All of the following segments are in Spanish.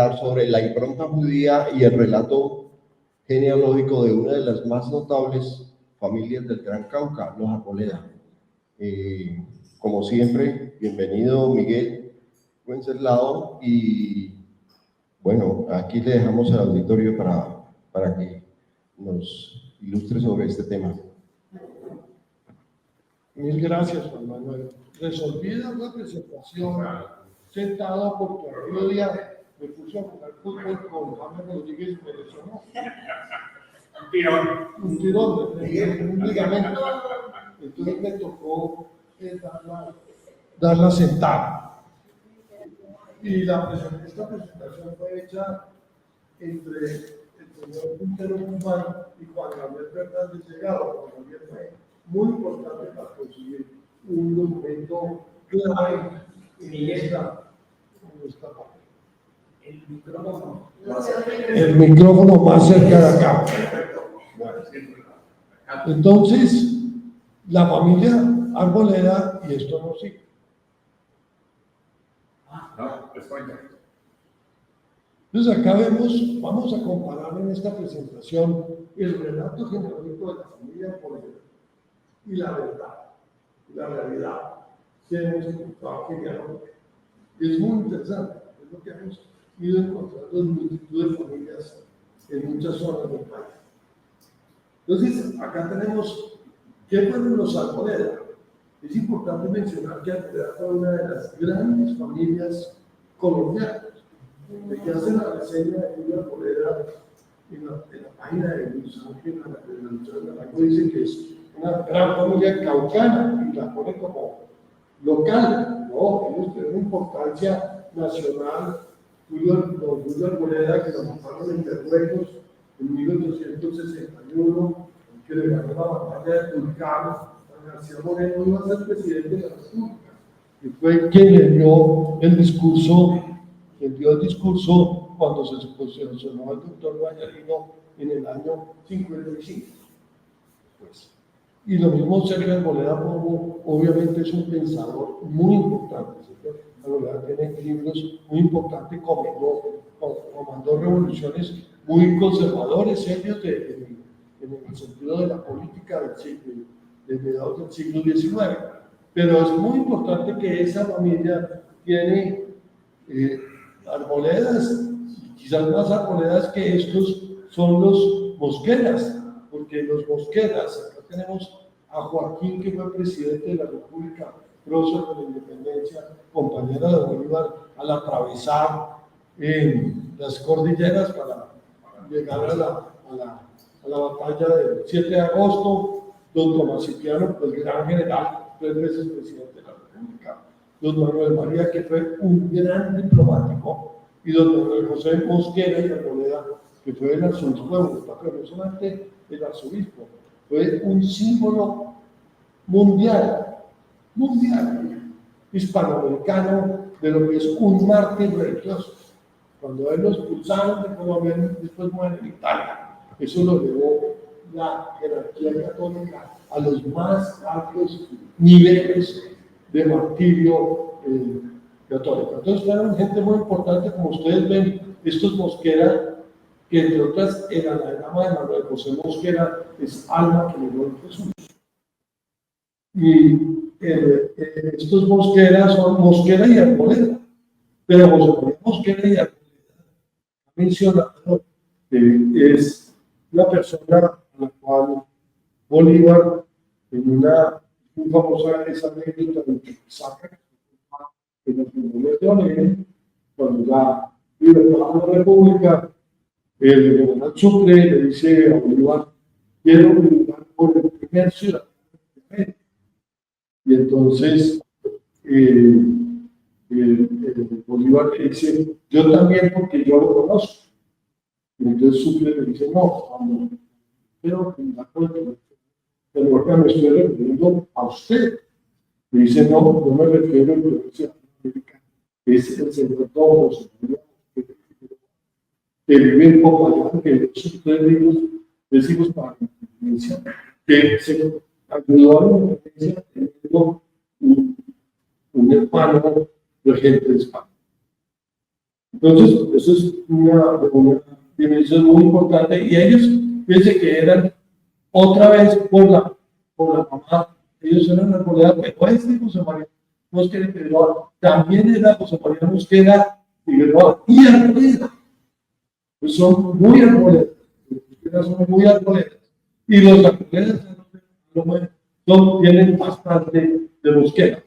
hablar sobre la impronta judía y el relato genealógico de una de las más notables familias del Gran Cauca, los Arboleda. Como siempre, bienvenido Miguel Wenceslao, y bueno, aquí le dejamos el auditorio para que nos ilustre sobre este tema. Mil gracias, Juan Manuel. Resolví dar la presentación sentado porque a mediodía me puse a jugar fútbol con James Rodríguez y me lesionó. Un tirón, un ligamento. Entonces me tocó darla sentada. Y esta presentación fue hecha entre el señor Quintero Guzmán y Juan Gabriel Fernández Llegado. Juan Gabriel fue muy importante para conseguir un documento clave en esta parte. El micrófono más cerca de acá. Entonces, la familia Arboleda, y esto no sigue. Entonces acá vamos a comparar en esta presentación el relato genealógico de la familia Arboleda y la verdad, la realidad que hemos encontrado genealógica. Es muy interesante, es lo que hemos ido encontrando en multitud de familias en muchas zonas del país. Entonces, acá tenemos, ¿qué fueron los Arboleda? Es importante mencionar que Arboleda fue una de las grandes familias colombianas. Ya hace la reseña de Julio Arboleda en la página de Luis Ángel, dice que es una gran familia caucana y la pone como local, ¿no? Ellos tienen una importancia nacional. Julio Arboleda, que lo mataron en Berruecos en 1861, que le ganó la batalla de Tulcán. García Moreno iba a ser presidente de la República, y fue quien le dio el discurso cuando se posicionó el doctor Vallarino en el año 55. Pues. Y lo mismo Sergio Arboleda Pombo, obviamente es un pensador muy importante. Sergio Arboleda tiene libros muy importantes, comandó revoluciones muy conservadores, serios en el sentido de la política del siglo, de mediados del siglo XIX. Pero es muy importante que esa familia tiene arboledas, quizás más arboledas que estos son los Mosqueras, porque los Mosqueras, acá tenemos a Joaquín, que fue presidente de la República, prócer de la independencia, compañero de Bolívar, al atravesar las cordilleras para llegar a la batalla del 7 de agosto. Don Tomás Cipriano, el gran general, 3 veces presidente de la República. Don Manuel María, que fue un gran diplomático, y don Manuel José Mosquera y Arboleda, que fue el arzobispo de Bogotá, pero no solamente el arzobispo, fue un símbolo mundial, hispanoamericano, de lo que es un mártir religioso. Cuando él lo expulsaron de Colombia, después muere en Italia. Eso lo llevó la jerarquía católica a los más altos niveles de martirio católico. Entonces fueron gente muy importante, como ustedes ven, estos Mosquera, que entre otras el anagrama de Manuel José Mosquera es alma que llegó en Jesús. Y estos Mosquera son Mosquera y Arboleda, pero José María Mosquera y Arboleda mencionado es la persona a la cual Bolívar, en una muy famosa esa anécdota de que saca en los tribunales de Olegre, cuando ya libertad la República, el general Sucre le dice a Bolívar: quiero militar por el primer ciudadano. Y entonces Bolívar le dice: yo también, porque yo lo conozco. Y entonces Sucre le dice: no, pero me estoy refiriendo a usted. Le dice: no me refiero al presidente de América, es el señor Don José María, que vive en Popayán, que esos 3 libros decimos para la independencia, que se ayudó a la independencia teniendo un hermano regente de España. Entonces, eso es una dimensión muy importante. Y ellos, fíjense que eran otra vez por la mamá, ellos eran arboledas, pero este José María Mosquera Figueroa también era José María Mosquera Figueroa y Arboleda. Pues son muy arboledas, son muy arboledas. Y los arboledas tienen bastante de Mosquera,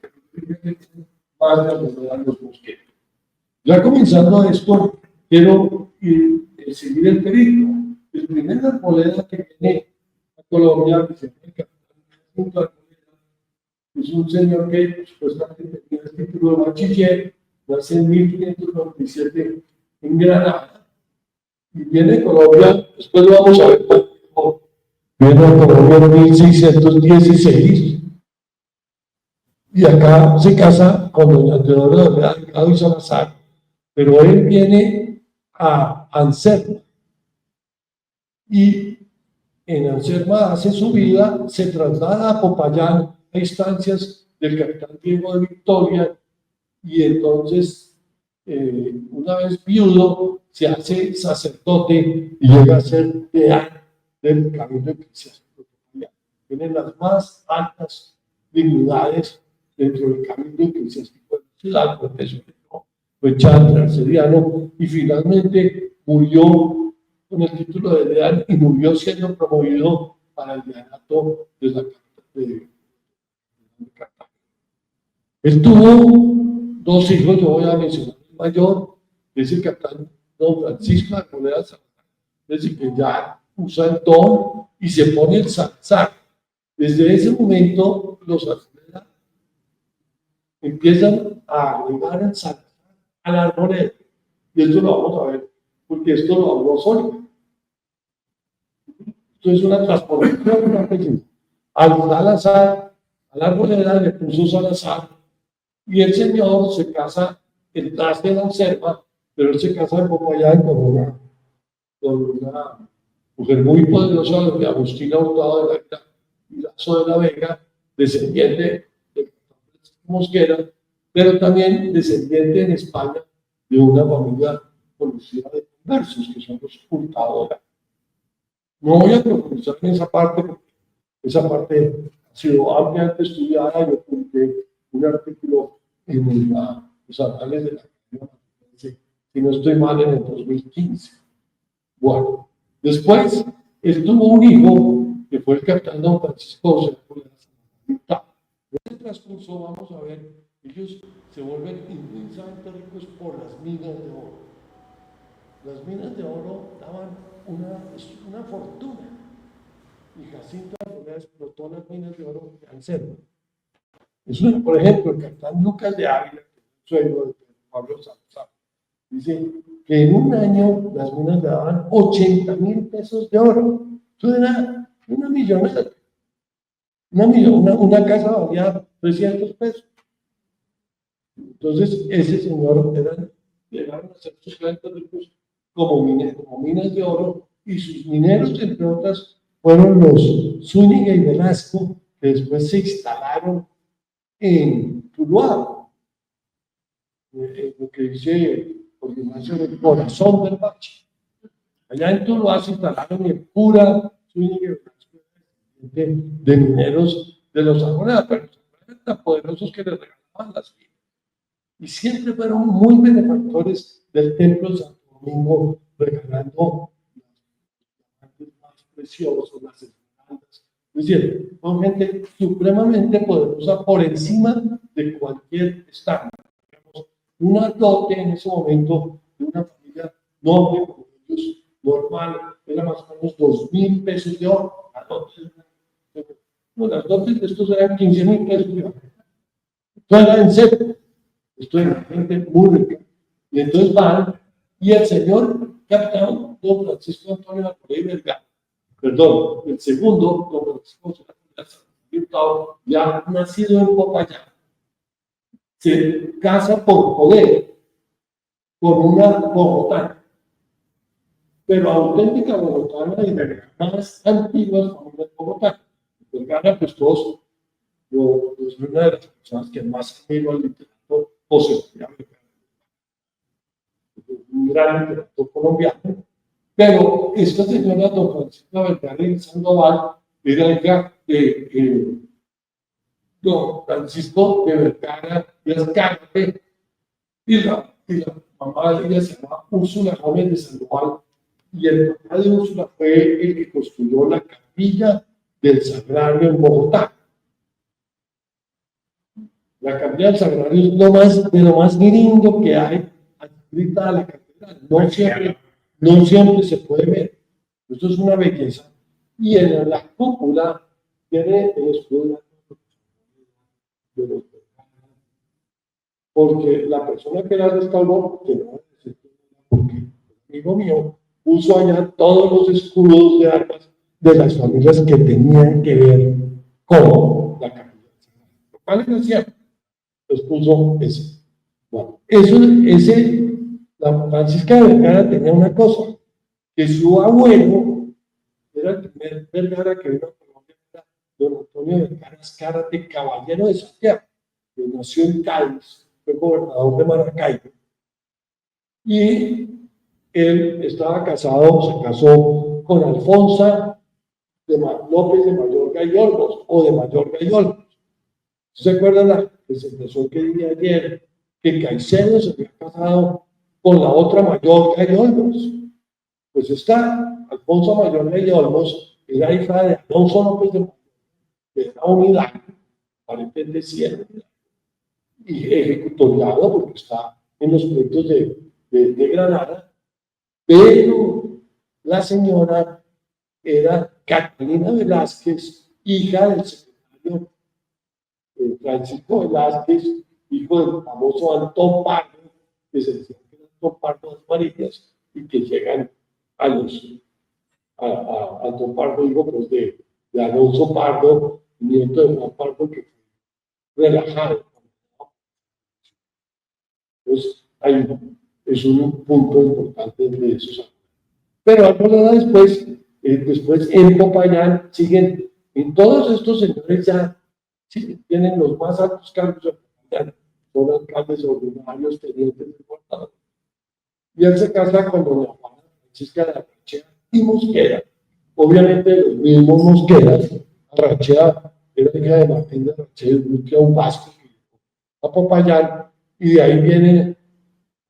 más de arboleda los Mosquera. Ya comenzando esto, quiero seguir el periplo. El primer arboleda que viene a Colombia, que se llama es un señor que supuestamente tenía el título de bachiller, nace en 1597 en Granada, y viene a Colombia, después lo vamos a ver, viene a Colombia en 1616, y acá se casa con doña Teodora Delgado y Salazar, pero él viene a Anserma, y en Anserma hace su vida, se traslada a Popayán a instancias del capitán Diego de Victoria, y entonces, una vez viudo, se hace sacerdote y llega a ser deán del Cabildo Eclesiástico. Tiene las más altas dignidades dentro del Cabildo Eclesiástico de la ciudad, por eso fue chantre arcediano, y finalmente murió con el título de deán y murió siendo promovido para el deanato de la Cartagena. Él tuvo dos hijos, yo voy a mencionar el mayor, es el capitán don Francisco de Arboleda Salazar, es decir, que ya usa el don y se pone el Salazar. Desde ese momento, los Arboleda empiezan a agregar el Salazar a la Arboleda. Y esto lo vamos a ver, porque esto lo habló Osorio. Esto es una transformación. Al Salazar, a la Arboleda le puso Salazar, y el señor se casa en Traste de la Anserma, pero él se casa en Popayán con una mujer muy poderosa, de Agustina Hurtado de la y Lazo de la Vega, descendiente de Mosquera, pero también descendiente en España de una familia conocida de conversos, que son los Hurtado. No voy a profundizar en esa parte, porque esa parte ha sido ampliamente estudiada. Yo publiqué un artículo en los anales de la Academia, si no estoy mal, en el 2015. Bueno, después él tuvo un hijo que fue el capitán don Francisco José Arboleda. En este transcurso vamos a ver, ellos se vuelven inmensamente ricos por las minas de oro. Las minas de oro daban una fortuna, y Jacinto Arboleda explotó las minas de oro de Anserma. Por ejemplo, el capitán Lucas de Ávila, suegro de Pablo Salazar, dice que en un año las minas le daban 80,000 pesos de oro. Eso era una millonada. Una casa valía 300 pesos. Entonces, ese señor llegaron a ser sus grandes ricos como minas de oro, y sus mineros, entre otras, fueron los Zúñiga y Velasco, que después se instalaron en Tuluá, lo que dice por el corazón del Bache. Allá en Tuluá se instalaron en pura Zúñiga y Velasco de mineros de los Arboleda, pero eran tan poderosos que les regalaban las minas. Y siempre fueron muy benefactores del templo de Santo Domingo, regalando los diamantes más preciosos, las esmeraldas. Es decir, son gente supremamente poderosa por encima de cualquier estándar. Una dote en ese momento de una familia noble como ellos, normal, era más o menos 2,000 pesos de oro. Las dotes de estos eran 15,000 pesos de oro. Esto era en serio. Esto es gente muy rica. Y entonces van, y el señor capitán don Francisco Antonio Arboleda Vergara, perdón, el segundo, don Francisco Hurtado, ya nacido en Popayán, se casa por poder con una bogotana, pero auténtica bogotana y de las más antiguas familias bogotanas. Vergara, pues todos, es una de las personas que más admiro al literato José María Vergara. gran literato colombiano. Pero esta señora, don Francisco Vergara y Sandoval, era hija de don Francisco de Vergara y Azcárate, y la mamá de ella se llama Úrsula Gómez de Sandoval, y el papá de Úrsula fue el que construyó la capilla del Sagrario en Bogotá. La capilla del Sagrario es de lo más lindo que hay adscrita a la catedral. No siempre se puede ver. Esto es una belleza. Y en la cúpula tiene el escudo de los, porque la persona que la restauró, que no es porque el amigo mío puso allá todos los escudos de armas de las familias que tenían que ver con la capilla. Lo cual es cierto. Los puso ese. Bueno, la Francisca de Vergara tenía una cosa, que su abuelo era el primer Vergara que vino a Colombia, don Antonio Vergara Azcárate, caballero de Santiago, que nació en Cádiz, fue gobernador de Maracaibo, y él estaba casado, se casó con Alfonsa López de Mayorga y Olmos, o de Mayorga y Olmos. ¿Se acuerdan la presentación que di ayer? Que Caicedo se había casado con la otra Mayorga y Olmos. Pues está, Alfonso Mayorga y Olmos era hija de Alonso López de Mayorga, de la unidad, aparentemente siempre, y ejecutoriado porque está en los proyectos de Granada, pero la señora era Catalina Velázquez, hija del secretario Francisco Velázquez, hijo del famoso Antón Pardo, que se decía que era Antón Pardo de las Marillas, y que llegan a Antón Pardo, hijo pues de Alonso Pardo, nieto de Juan Pardo, que fue relajado. Entonces, es un punto importante de esos. Pero algo después en Popayán siguen, en todos estos señores ya sí, tienen los más altos cargos, son alcaldes ordinarios, tenientes de gobernador. Y él se casa con doña Juana Francisca de Arrachea y Mosquera. Obviamente los mismos Mosquera, Arrachea era hija de Martín de Arrachea y Urrutia, un vasco, a Popayán, y de ahí viene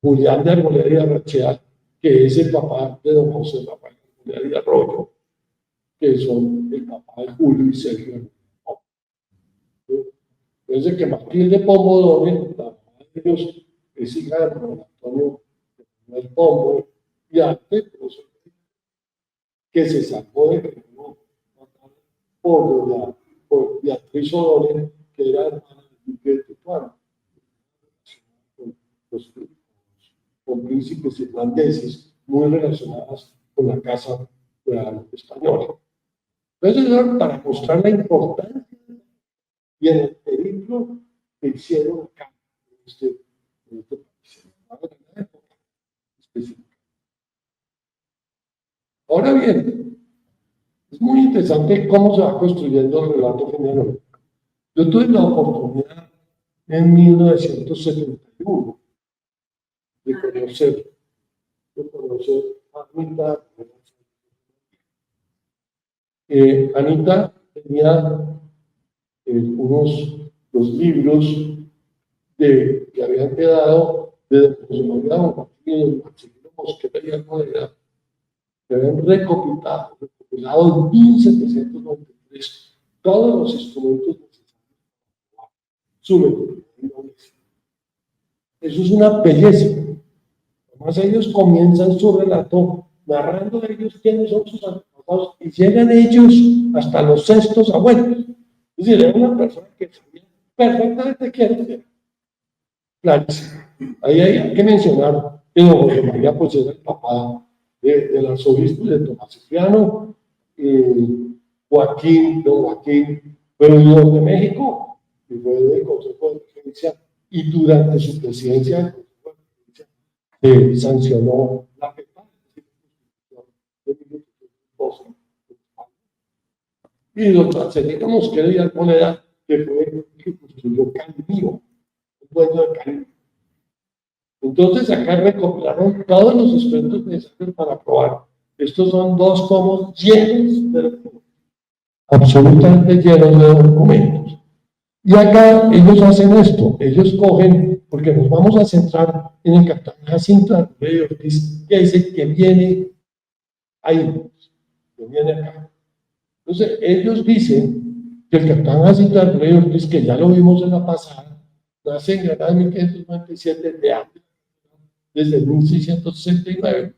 Julián de Arboleda y Arrachea, que es el papá de don José Rafael Arboleda y Arroyo, que son el papá de Julio y Sergio. Desde que Matilde Pombo Doble, la mamá de ellos, es hija de don Antonio del Pombo, y antes, que se sacó de que no por Beatriz O'Donnell, que era hermana de Duque de Tetuán, con príncipes irlandeses muy relacionadas con la Casa Real Española. Entonces, para mostrar la importancia y en el periplo que hicieron acá en este país. Ahora bien, es muy interesante cómo se va construyendo el relato genealógico. Yo tuve la oportunidad en 1971 de conocer a Anita. Anita tenía los libros que habían quedado de José María Don Martín y don Marcelino Mosquera y Almodena, que habían recopilado en 1793 todos los instrumentos necesarios su lectura. Eso es una belleza. Además, ellos comienzan su relato narrando a ellos quiénes son sus antepasados y llegan ellos hasta los sextos abuelos. Es decir, era una persona que sabía perfectamente quién era. Clarísimo. Ahí hay que mencionar que don José María pues era el papá del arzobispo de Tomás Cipriano, don Joaquín fue oidor de México y fue del Consejo de Regencia, y durante su presidencia del Consejo de Regencia sancionó la PEPA de 1812. Y don Marcelino Mosquera y Almodena, que fue el que construyó Cali Vivo, el dueño de Cali. Entonces acá recopilaron todos los expertos necesarios para probar. Estos son 2 tomos llenos de documentos, absolutamente llenos de documentos. Y acá ellos hacen esto, ellos cogen, porque nos vamos a centrar en el capitán Jacinto Arboleda Ortiz, que es el que viene ahí, que viene acá. Entonces, ellos dicen que el capitán Jacinto Arboleda Ortiz, que ya lo vimos en la pasada, nace en Granada en 1597 de antes, desde 1669,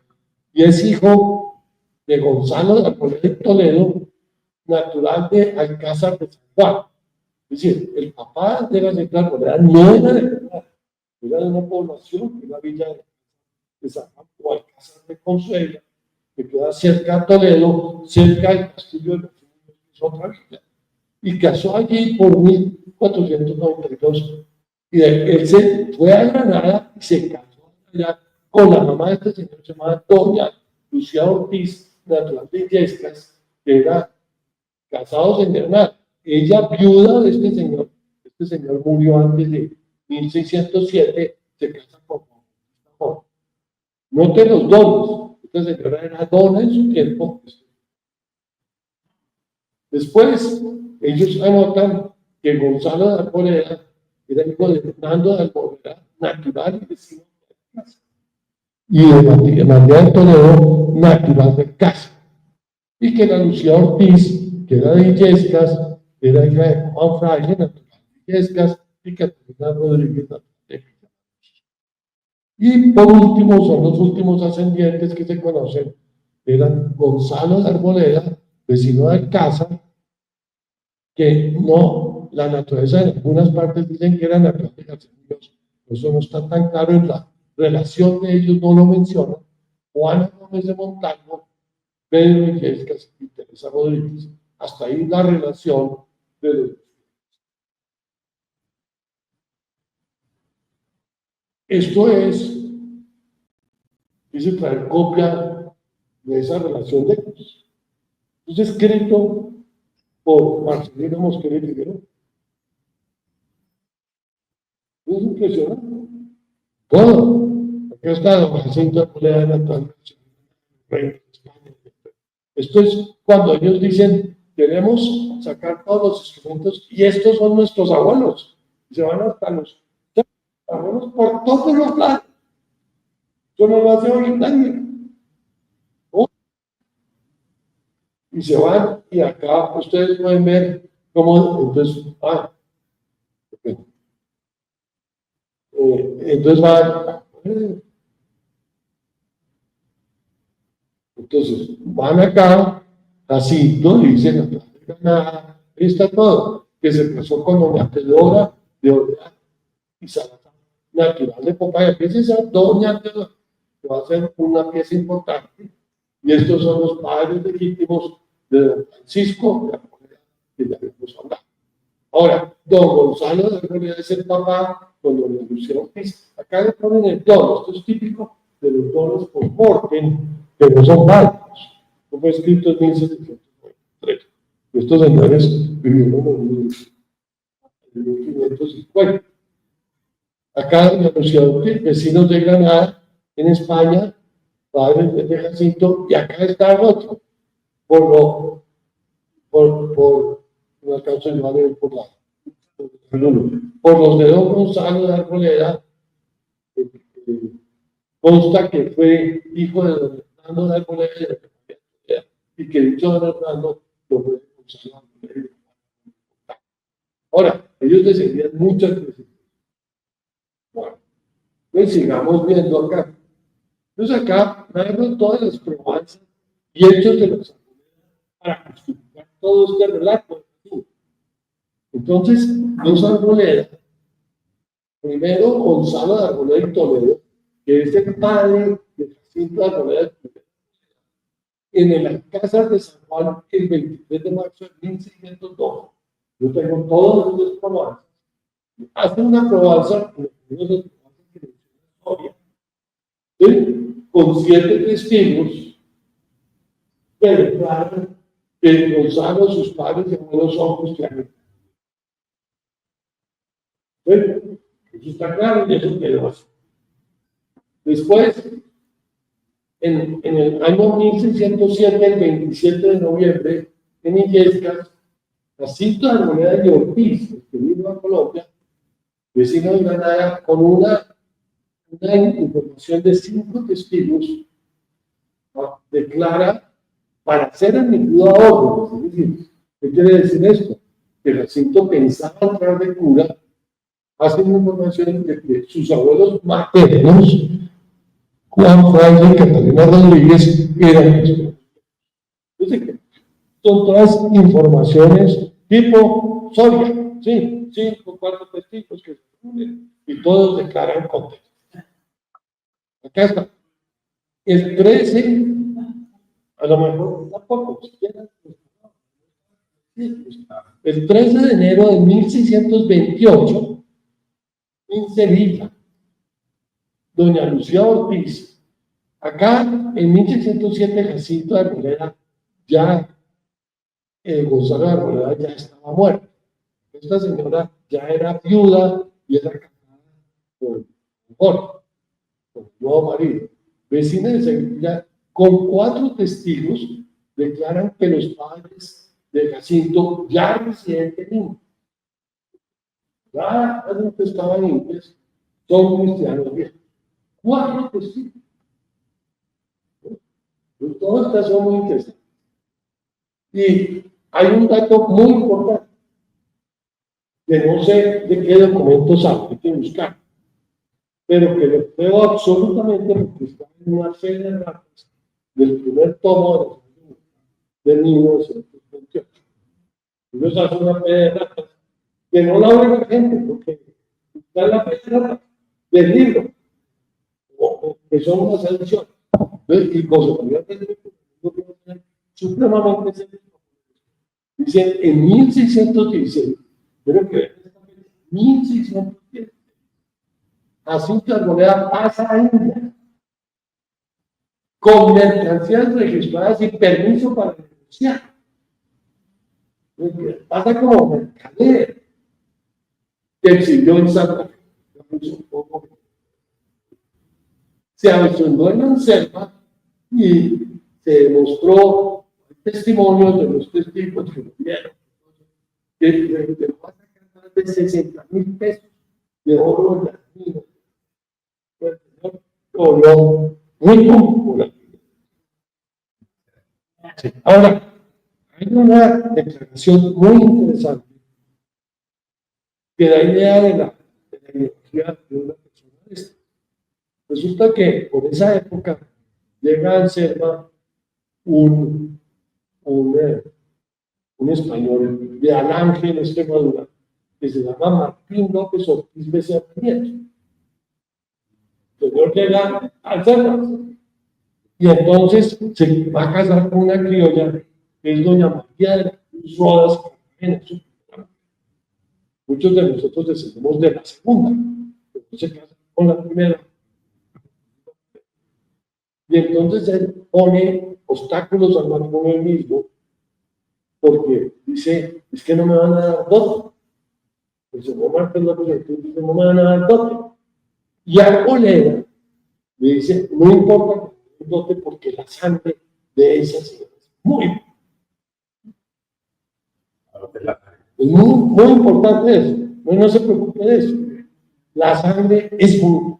y es hijo de Gonzalo de Arboleda y Toledo, natural de Alcázar de San Juan. Es decir, el papá de la Jacinto Arboleda no era de Granada, era de una población, de la villa de San Juan o Alcázar de Consuegra, que queda cerca de Toledo, cerca del castillo de otra villa, y casó allí por 1492. Y él se fue a Granada y se casó allá con la mamá de este señor, se llamaba doña Lucía Ortiz, natural de Illescas, que era casados en Granada. Ella, viuda de este señor murió antes de 1607, se casa con Juan. Note los dones. Esta señora era dona en su tiempo. Después, ellos anotan que Gonzalo de Arboleda era hijo de Fernando de Arboleda, natural y vecino de casa, y de María de Toledo, natural de casa, y que la Lucía Ortiz, que era de Illescas, era hija de Juan Fraile, natural de Illescas, y Catalina Rodríguez, natural de Villa. Y por último, son los últimos ascendientes que se conocen, eran Gonzalo de Arboleda, vecino de casa, que no, la naturaleza en algunas partes dicen que era natural de García Muñoz, eso no está tan claro en la relación de ellos, no lo menciona. Juana Gómez de Montalvo, Pedro Illescas y Teresa Rodríguez. Hasta ahí la relación de los. Esto es, quise traer copia de esa relación de ellos. Es escrito por Marcelino Mosquera Figueroa. Es impresionante. Todo. Acá está don Jacinto Arboleda de Natal, Reino de España. Esto es cuando ellos dicen, queremos sacar todos los instrumentos y estos son nuestros abuelos. Y se van hasta los abuelos por todos los lados. Eso no lo hace hoy nadie. Y se van, y acá ustedes pueden ver cómo, entonces, entonces van, entonces van acá, así, ¿no? Y dicen, nada, ahí está todo, que se casó con doña Teodora de Orleán y Salazar, natural de Popaya, que es esa doña Teodora, que va a ser una pieza importante, y estos son los padres legítimos de don Francisco de Arboleda, que ya hemos hablado. Ahora, don Gonzalo de Arboleda es el papá con doña Lucía Ortiz. Acá le ponen el don, esto es típico de los dones por mortem, que no son válidos. Fue escrito en 1793. Estos señores vivieron en 1550. Acá doña Lucía Ortiz, vecinos de Granada, en España, padres de Jacinto, y acá está el otro. No alcanzo a llevar por los de don Gonzalo de Arboleda, consta que fue hijo de don Hernando de Arboleda y que dicho don Hernando lo fue de Gonzalo de Arboleda. Ahora, ellos descendían muchas veces. Bueno, pues sigamos viendo acá. Entonces acá narran todas las probanzas y hechos de los para justificar todo este relato. Entonces, los Arboleda, primero Gonzalo de Arboleda y Toledo, que es el padre de Jacinto de Arboleda, en el Alcázar de San Juan el 23 de marzo de 1602. Yo tengo todos los probanzas. Hace una probanza, con 7 testigos que declaran que Gonzalo, sus padres y abuelos son cristianos. Bueno, eso está claro y eso quedó así. Después, en el año 1607, el 27 de noviembre, en Illescas, Jacinto de Arboleda y Ortiz, que vino a Colombia, vecino de Granada, con una información de 5 testigos, declara para ser admitido a órdenes. Es decir, ¿qué quiere decir esto? Que Jacinto pensaba entrar de cura, hace una información de que sus abuelos maternos, Juan Fraile y Catalina Rodríguez, eran cristianos. Entonces, son todas informaciones tipo Soria, sí, 5, 4 testigos que se unen y todos declaran contexto. Acá está. El 13, a lo mejor tampoco, siquiera. El 13 de enero de 1628, en Sevilla, doña Lucía Ortiz, acá en 1607, Jacinto de Arboleda, ya Gonzalo de Arboleda ya estaba muerto. Esta señora ya era viuda y era casada con Jorge, con el nuevo marido. Vecina de Sevilla, con 4 testigos, declaran que los padres de Jacinto ya residentes en India, ya no estaban indios, son cristianos viejos. 4 testigos. Todas estas son muy interesantes. Y hay un dato muy importante, que no sé de qué documentos hay que buscar, pero que lo creo absolutamente porque está en una serie de datos del primer tomo de 1928. Ellos hacen una serie de datos que no la oye la gente, porque está en la página del libro, que son unas ediciones. Y consecuentemente, supremamente sencillo. Dicen en 1616, pero que 1610, Jacinto de Arboleda pasa a India con mercancías registradas y permiso para negociar. Pasa como mercader que exilió en Santa Fe. Se aventuró en la selva y se demostró testimonios de los testigos que lo vieron, que le va a sacar más de 60,000 pesos de oro en las minas. Oro muy popular. Ahora, hay una declaración muy interesante que da idea de la ideología de una persona de esta. Resulta que por esa época llega a Selva un español de Alange, en Extremadura, que se llama Martín López Ortiz Becerra Nieto. El señor llega al Selva y entonces se va a casar con una criolla que es doña María de la Cruz Rodas Cartagena. Muchos de nosotros descendemos de la segunda, pero se casa con la primera. Y entonces él pone obstáculos al matrimonio mismo, porque dice, es que no me van a dar dote. El señor Martín López Ortiz dice, no me van a dar dote. Y Arboleda le dice, no importa que me dote porque la sangre de esa señora es muy importante eso. No se preocupe de eso. La sangre es muy.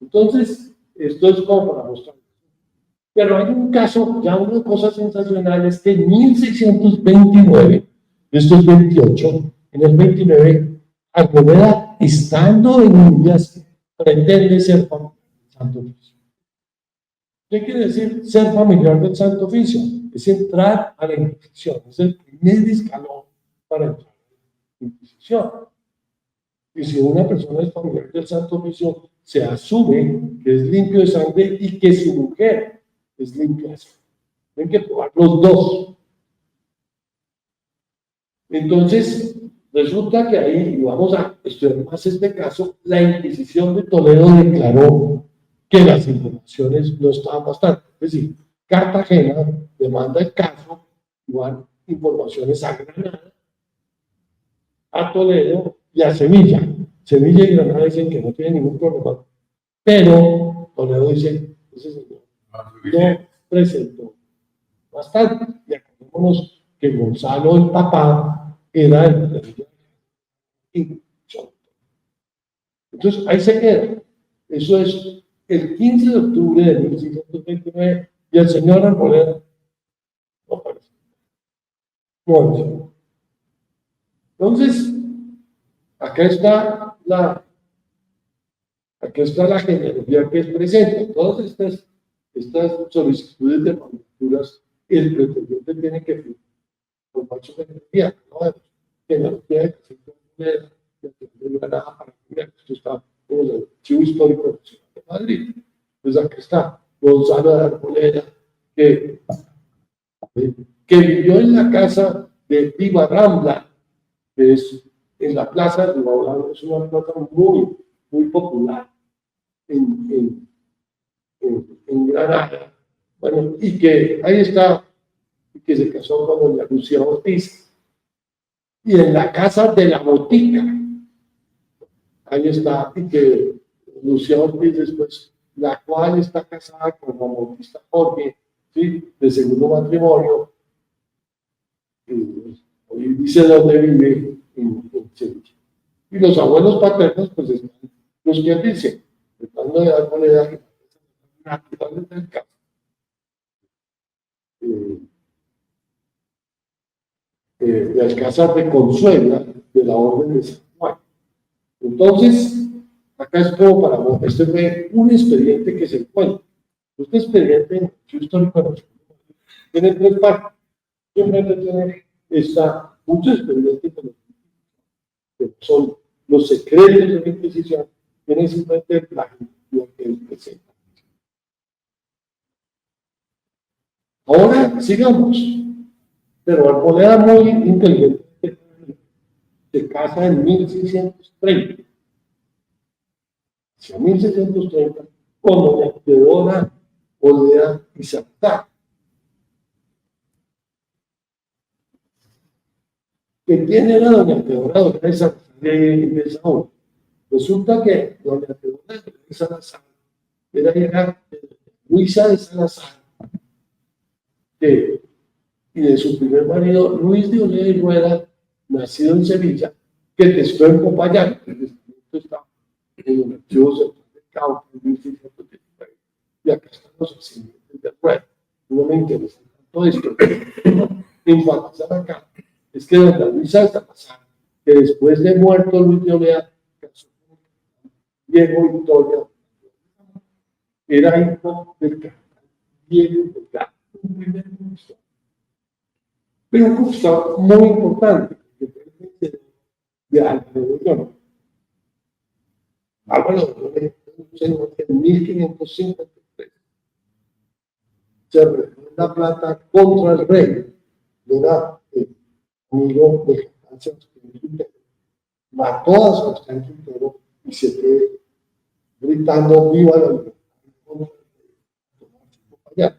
Entonces, esto es como para mostrar. Pero hay un caso, ya una cosa sensacional, es que en 1629, esto es 28, en el 29, Arboleda, estando en Indias, pretende ser familiar del Santo Oficio. ¿Qué quiere decir ser familiar del Santo Oficio? Es entrar a la Inquisición, es el primer escalón para entrar a la Inquisición. Y si una persona es familiar del Santo Oficio, se asume que es limpio de sangre y que su mujer es limpia de sangre. Tienen que probar los dos. Entonces, resulta que ahí, y vamos a estudiar más este caso, la Inquisición de Toledo declaró que las informaciones no estaban bastante. Es decir, Cartagena demanda el caso, igual informaciones a Granada, a Toledo y a Sevilla. Sevilla y Granada dicen que no tienen ningún problema, Pero Toledo dice, ese señor no presentó bastante. Y acordémonos que Gonzalo, el papá, era el entonces ahí se queda. Eso es el 15 de octubre de 1629 y el señor Arboleda no aparece. No, entonces, acá está la genealogía que es presente. Todas estas solicitudes de mandaturas, el pretendiente tiene que firmar con macho genealogía, ¿no? Genealogía de Jacinto Arboleda, de Granada para Colombia. Esto está en el Archivo Histórico Nacional de Madrid. Pues acá está Gonzalo de Arboleda, que vivió en la casa de Vivarambla, que es en la plaza de Vivarambla, es una plaza muy popular en Granada. Bueno, y que ahí está, y que se casó con doña Lucía Ortiz. Y en la casa de la Botica, ahí está, y que Lucía Ortiz después, la cual está casada con Juan Bautista Jorge, ¿sí? De segundo matrimonio, y dice dónde vive en Sevilla. Y los abuelos paternos, pues están los que dicen, tratando de dar moneda naturales del caso. De Alcázar de Consuegra, de la Orden de San Juan. Entonces, acá es como para este fue un expediente que se encuentra. Este expediente en el histórico tiene tres partes. Siempre tiene muchos expedientes que son los secretos de la Inquisición, tienen simplemente la gestión que él presenta. Ahora sigamos. Pero Arboleda, muy inteligente, se casa en 1630. Hacia 1630, con doña Teodora Olea y Salazar. ¿Quién era doña Teodora Olea y Salazar de Saúl? Resulta que doña Teodora Olea y Salazar era hija de Luisa de Salazar, y de su primer marido, Luis de Olea y Rueda, nacido en Sevilla, que testó en Popayán. El testamento está en los archivos del Cauca, en 1619. Y acá están los accidentes de Rueda. No me interesa tanto esto. Enfatizar acá es que doña Luisa de Salazar, que después de muerto Luis de Olea, casó con Diego Victoria, era hijo del capitán Diego Victoria, un primer ministro. Pero un conquistador muy importante, de Álvaro de Oro. Álvaro de Oro en 1553 se reunió la plata contra el rey, era el amigo de Capitán Sebastián Quintero. Mató a Sebastián Quintero y se fue gritando viva la libertad contra el rey.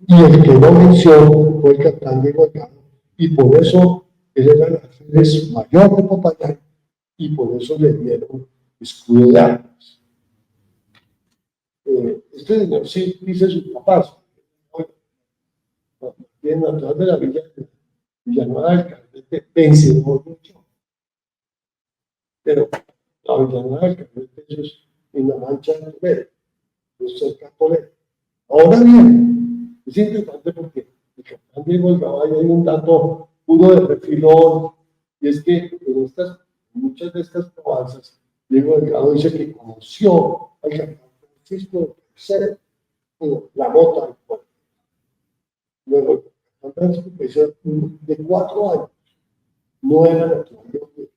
Y el que no venció fue el capitán Diego Delgado, y por eso él era el alférez mayor de Popayán, y por eso le dieron escudo de armas. Este señor sí dice sus papás, bien natural de la Villanueva del Carrete, vencedor mucho, pero la Villanueva del Carrete es en la Mancha de Toledo, es cerca de Toledo. Ahora bien, es interesante porque el capitán Diego Delgado, hay un dato puro de refilón, y es que en muchas de estas probanzas, Diego Delgado dice que conoció al capitán Francisco de la Mota del pueblo. Luego, el capitán Francisco de 4 años, no era natural de Oviedo.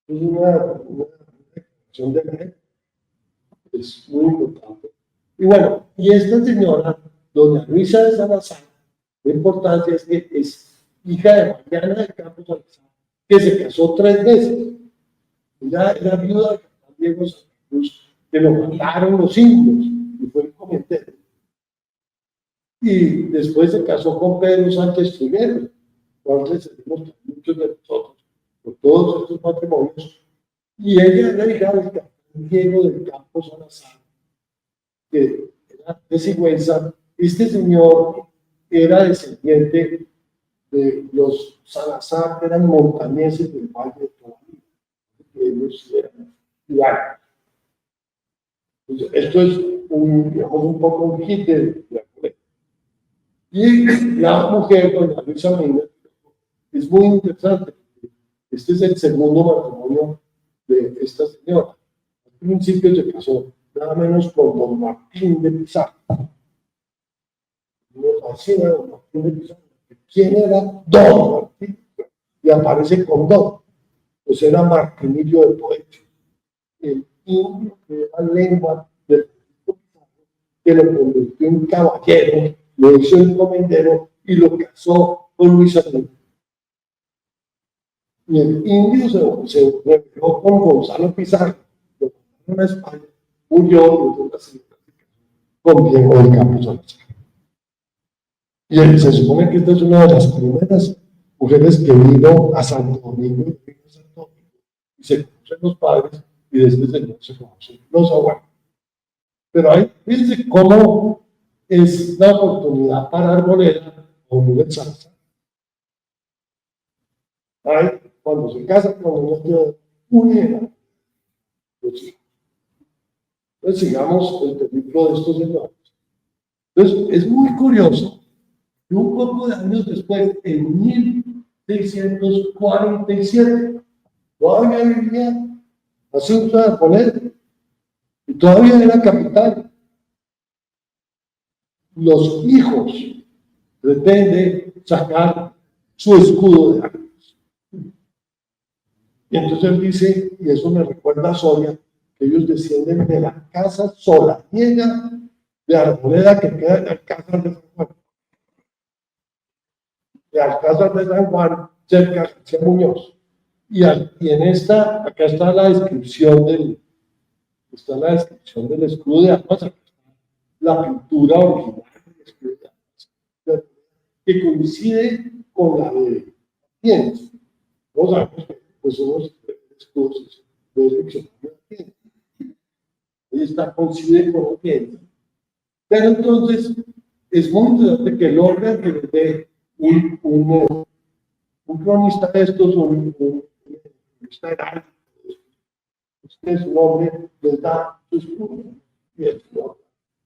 Es una declaración de la gente, es muy importante. Y bueno, y esta señora, doña Luisa de Salazar, la importancia es que es hija de Mariana del Campo Salazar, que se casó 3 veces. Ella era viuda de capitán Diego Santa Cruz, que lo mataron los indios, y fue el comentario. Y después se casó con Pedro Sánchez Trigueros, cual le servimos a muchos de nosotros, por todos estos matrimonios, Y ella era hija del capitán Diego del Campo Salazar, que era de Sigüenza. Este señor era descendiente de los Salazar, que eran montañeses del Valle de Tolima, que ellos eran ciudadanos. Entonces, esto es digamos, un poco un hit de la colega. Y la mujer, doña Luisa Mina, es muy interesante. Este es el segundo matrimonio de esta señora. Al principio se casó nada menos con don Martín de Pizarro. Me fascina don Martín de Pizarro. ¿Quién era don Martín? Y aparece con don. Pues era Martinillo de Poeta, el indio que era lengua del Pizarro, que lo convirtió en caballero, lo hizo encomendero y lo casó con Luisa Mina. Y el indio se rebeló con Gonzalo Pizarro, lo mandaron a España, huyó con Diego del Campo Salazar. Y se supone que esta es una de las primeras mujeres que vino a Santo Domingo y se conocen los padres y desde ese se conocen los abuelos. Pero ahí, fíjense cómo es la oportunidad para Arboleda o Miguel Salazar. Ahí, cuando se casa con una ciudad, uniera los hijos. Entonces, sigamos el peligro de estos señores. Entonces, es muy curioso que un poco de años después, en 1647, todavía vivía Asunto de Arboleda y todavía era capital. Los hijos pretenden sacar su escudo de armas. Y entonces él dice, y eso me recuerda a Soria, que ellos descienden de la casa solariega de Arboleda que queda en Alcázar de San Juan. De Alcázar de San Juan, cerca de García Muñoz. Y en esta, acá está la descripción del escudo de armas, la pintura original del escudo de armas, que coincide con la de Tienes. No sabemos que pues unos escudos del diccionario de Tienes. Esta coincide con la Tienes. Pero entonces es muy interesante que logra que le dé un cronista de estos, un cronista heráldico, usted su nombre, les da su escudo y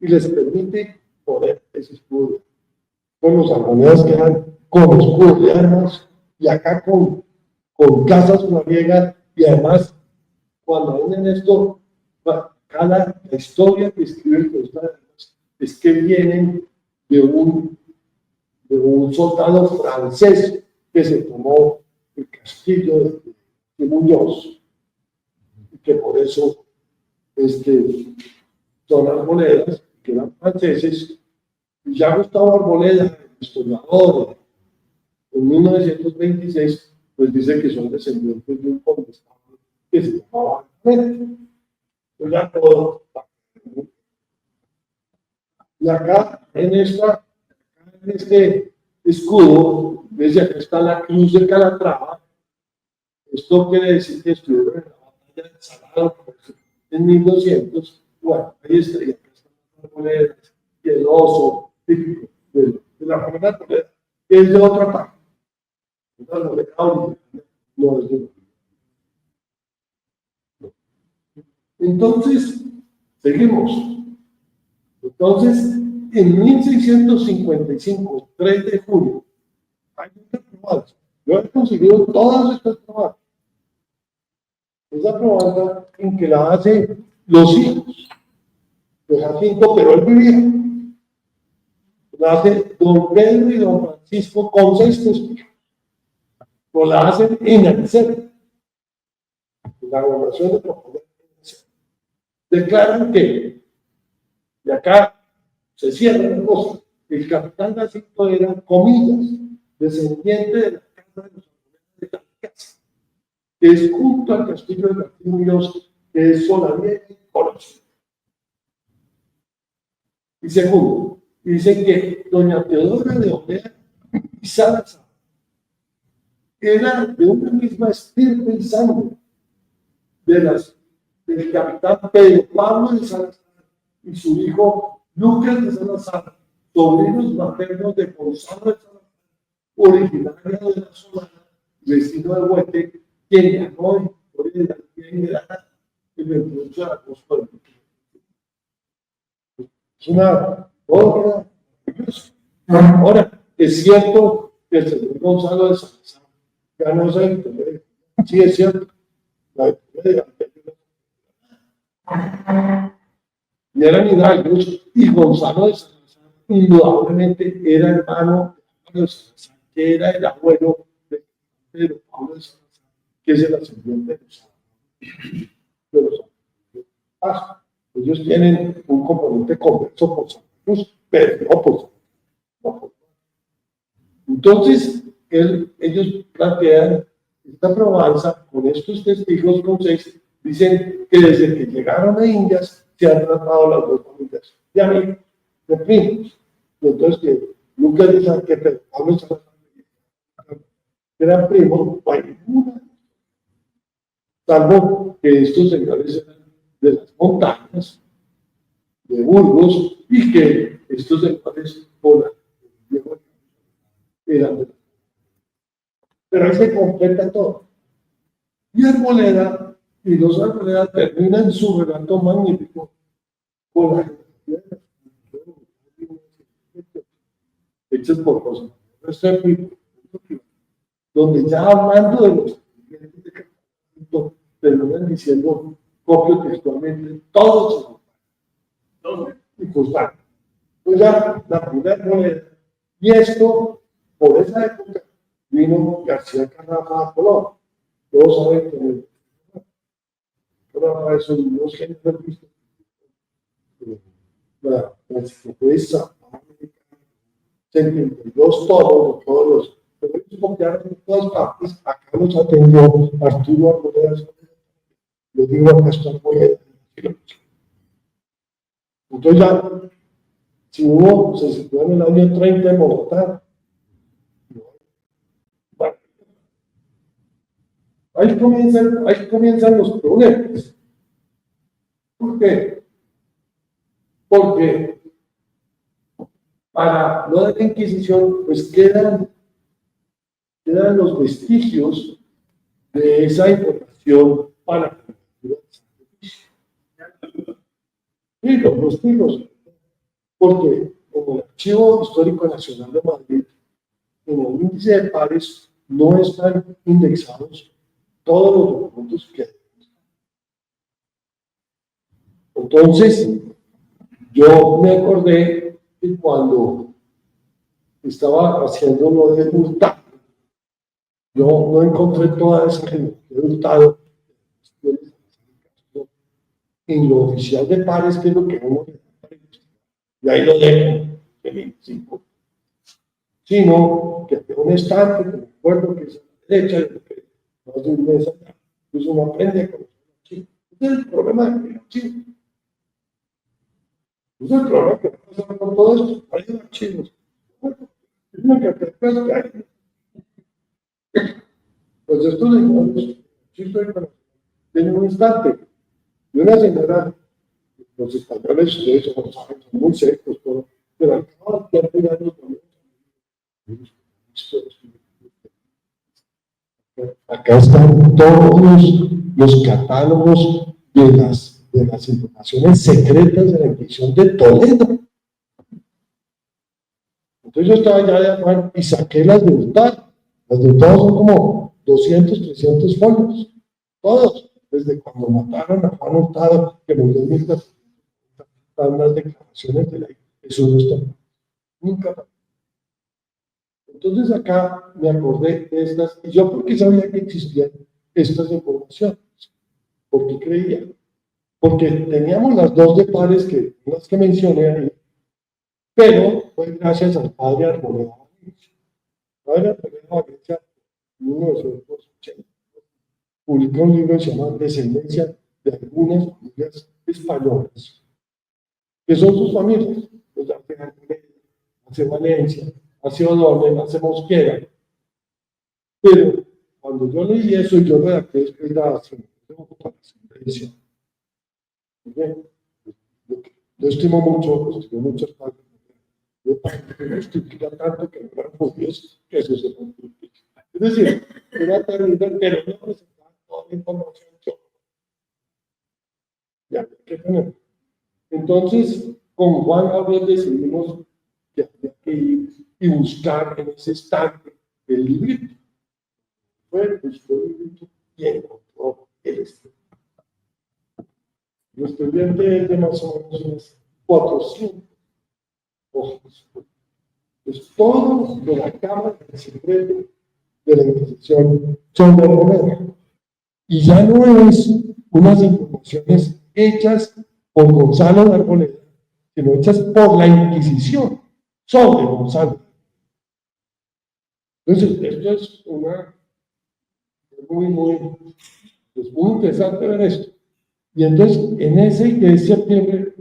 les permite poner ese escudo. Con los armonías que dan con escudos de armas y acá con casas solariega y además cuando ven esto, cada la historia que escribe el cronista de armas es que vienen de un soldado francés que se tomó el castillo de Muñoz y que por eso son arboledas que eran franceses. Y ya Gustavo Arboleda, el historiador, en 1926, pues dice que son descendientes de un condestable que se llamaba Alfredo. Pues ya todo. Y acá en este escudo, desde acá está la cruz de Calatrava. Esto quiere decir que estuvieron en la batalla de Salado en 1200. Bueno, ahí está, y acá están las arboledas y el oso típico de la primera arboleda, que es de otra parte. La arboleda original no es de la. Entonces, seguimos. Entonces, en 1655, 3 de julio, hay muchas probadas. Yo he conseguido todas estas probadas. Esa probada en que la hacen los hijos de Jacinto, pero él vivía. La hacen don Pedro y don Francisco con 6 testigos. O la hacen en Alcero, en la gobernación de Proponente. Declaran que, de acá se cierra la cosa, el capitán Jacinto era, comillas, descendiente de la casa de los Arboledas de la casa, que es junto al castillo de García Muñoz, que es solariega y conocido. Y segundo, dice que doña Teodora de Olea y Salazar era de una misma estirpe y sangre del capitán Pedro Pablo de Salazar y su hijo Lucas de Salazar, sobrinos maternos de Gonzalo de Salazar, originario de la Solana, vecino de Huete, quien ganó en victoria de la Granada el 28 de agosto del 2020. Es una obra maravillosa. Ahora, es cierto que el señor Gonzalo de Salazar ganó esa victoria. Sí, es cierto. La victoria de y eran hidalgos, y Gonzalo de Salazar indudablemente era hermano de Pablo de Salazar, que era el abuelo de Pedro Pablo de Salazar, que es el ascendiente de los Paz. Ellos tienen un componente converso por Santa Cruz, pero no por Santa Cruz. Entonces, ellos plantean esta probanza con estos testigos con 6, dicen que desde que llegaron a Indias se han tratado las dos familias de amigos, de primos. Entonces, que Lucas dice que Pedro Pablo eran primos, no hay ninguna, salvo que estos señores eran de las montañas, de Burgos, y que estos señores eran de las. Pero ahí se completa todo. Y Arboleda y los Arboleda terminan su relato magnífico con la hechos por José Restrepo, donde ya hablando de los terminan diciendo, copio textualmente, todos y constante. Pues ya la primera moneda. Y esto, por esa época, vino García Carrafa a Colón. Todos saben que Carrafa es un de los genios del Cristo. La enciclopedia 72 todos los copiaron en todas partes. Acá nos atendió Arturo Arboleda. Yo digo acá está Arboleda. Entonces ya, si uno se sitúa en el año 30 en Bogotá, bueno, ahí comienzan los problemas. ¿Por qué? Porque para lo de la Inquisición, pues quedan los vestigios de esa información para la cultura de sacrificio. Y los vestigos, porque en el Archivo Histórico Nacional de Madrid, en el índice de pares, no están indexados todos los documentos que hay. Entonces, yo me acordé que cuando estaba haciendo lo de Hurtado, yo no encontré toda esa gente de Hurtado en lo oficial de pares, que es lo que uno y ahí lo dejo, sino que había un estante, que me acuerdo que es a la derecha, que más de un mes allá, pues uno aprende a conocer el archivo. Ese es el problema del archivo. Ese es el problema que pasa con todo esto. Hay archivos. Es una carpeta que hay. Pues estos señores, tienen un instante. Y una señora, los españoles, ustedes son muy secos, pero acaban de pegar los nombres. Acá están todos los catálogos de las informaciones secretas de la Inquisición de Toledo. Entonces yo estaba ya de afán y saqué las de Hurtado. Las de Hurtado son como 200, 300 folios. Todos, desde cuando mataron a Juan Hurtado, que murió en 1400, están las declaraciones de la Iglesia. Eso no está. Nunca. Entonces acá me acordé de estas, y yo porque sabía que existían estas informaciones, porque creía, porque teníamos las dos de pares que las que mencioné ahí, pero fue gracias al padre Arboleda Valencia. Padre Arboleda Valencia, en 1980, publicó un libro que se llama Descendencia de algunas familias españolas, que son sus familias, pues hace Valencia, hace O'Donnell, hace Mosquera. Pero cuando yo leí eso y yo redacté después la para la sentencia. Yo estimo mucho esta. Yo justifica tanto que no eran judíos que eso se justifica. Es decir, era terrible, pero no presentaba toda la información. Ya, ¿qué tenemos? Entonces, con Juan Gabriel decidimos que había que ir y buscar en ese estante el librito. Bueno, buscó el librito y encontró el estante. Los pendientes de más o menos unas 400 hojas. Pues todos de la Cámara del Secreto de la Inquisición son de Romero. Y ya no es unas informaciones hechas por Gonzalo de Arboleda, sino hechas por la Inquisición sobre Gonzalo. Entonces, esto es es muy interesante ver esto. Y entonces, en ese que es septiembre,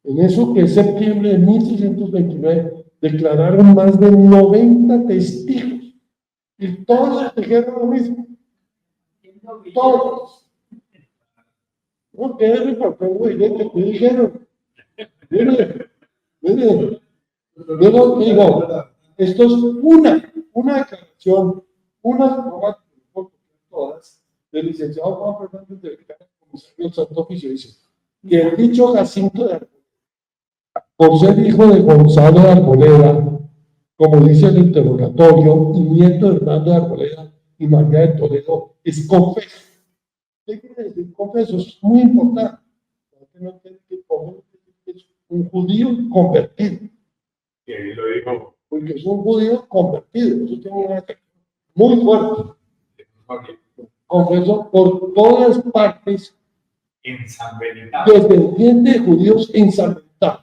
en eso que es septiembre de 1629, declararon más de 90 testigos. Y todos dijeron lo mismo. Todos. No, quédeme por favor, ¿qué dijeron? Miren, yo no digo, esto es una declaración, todas, del licenciado Juan Fernández de Vergara, comisario del Santo Oficio, dice que el dicho Jacinto de Arboleda, por ser hijo de Gonzalo de Arboleda, como dice el interrogatorio, y nieto de Hernando de Arboleda y María de Toledo, es confeso. ¿Qué quiere decir confeso? Es muy importante. Es un judío convertido. Y ahí lo dijo. Porque es un judío convertido. Eso tiene una muy fuerte. Confeso por todas partes. En San Benito. Descendiente de judíos en San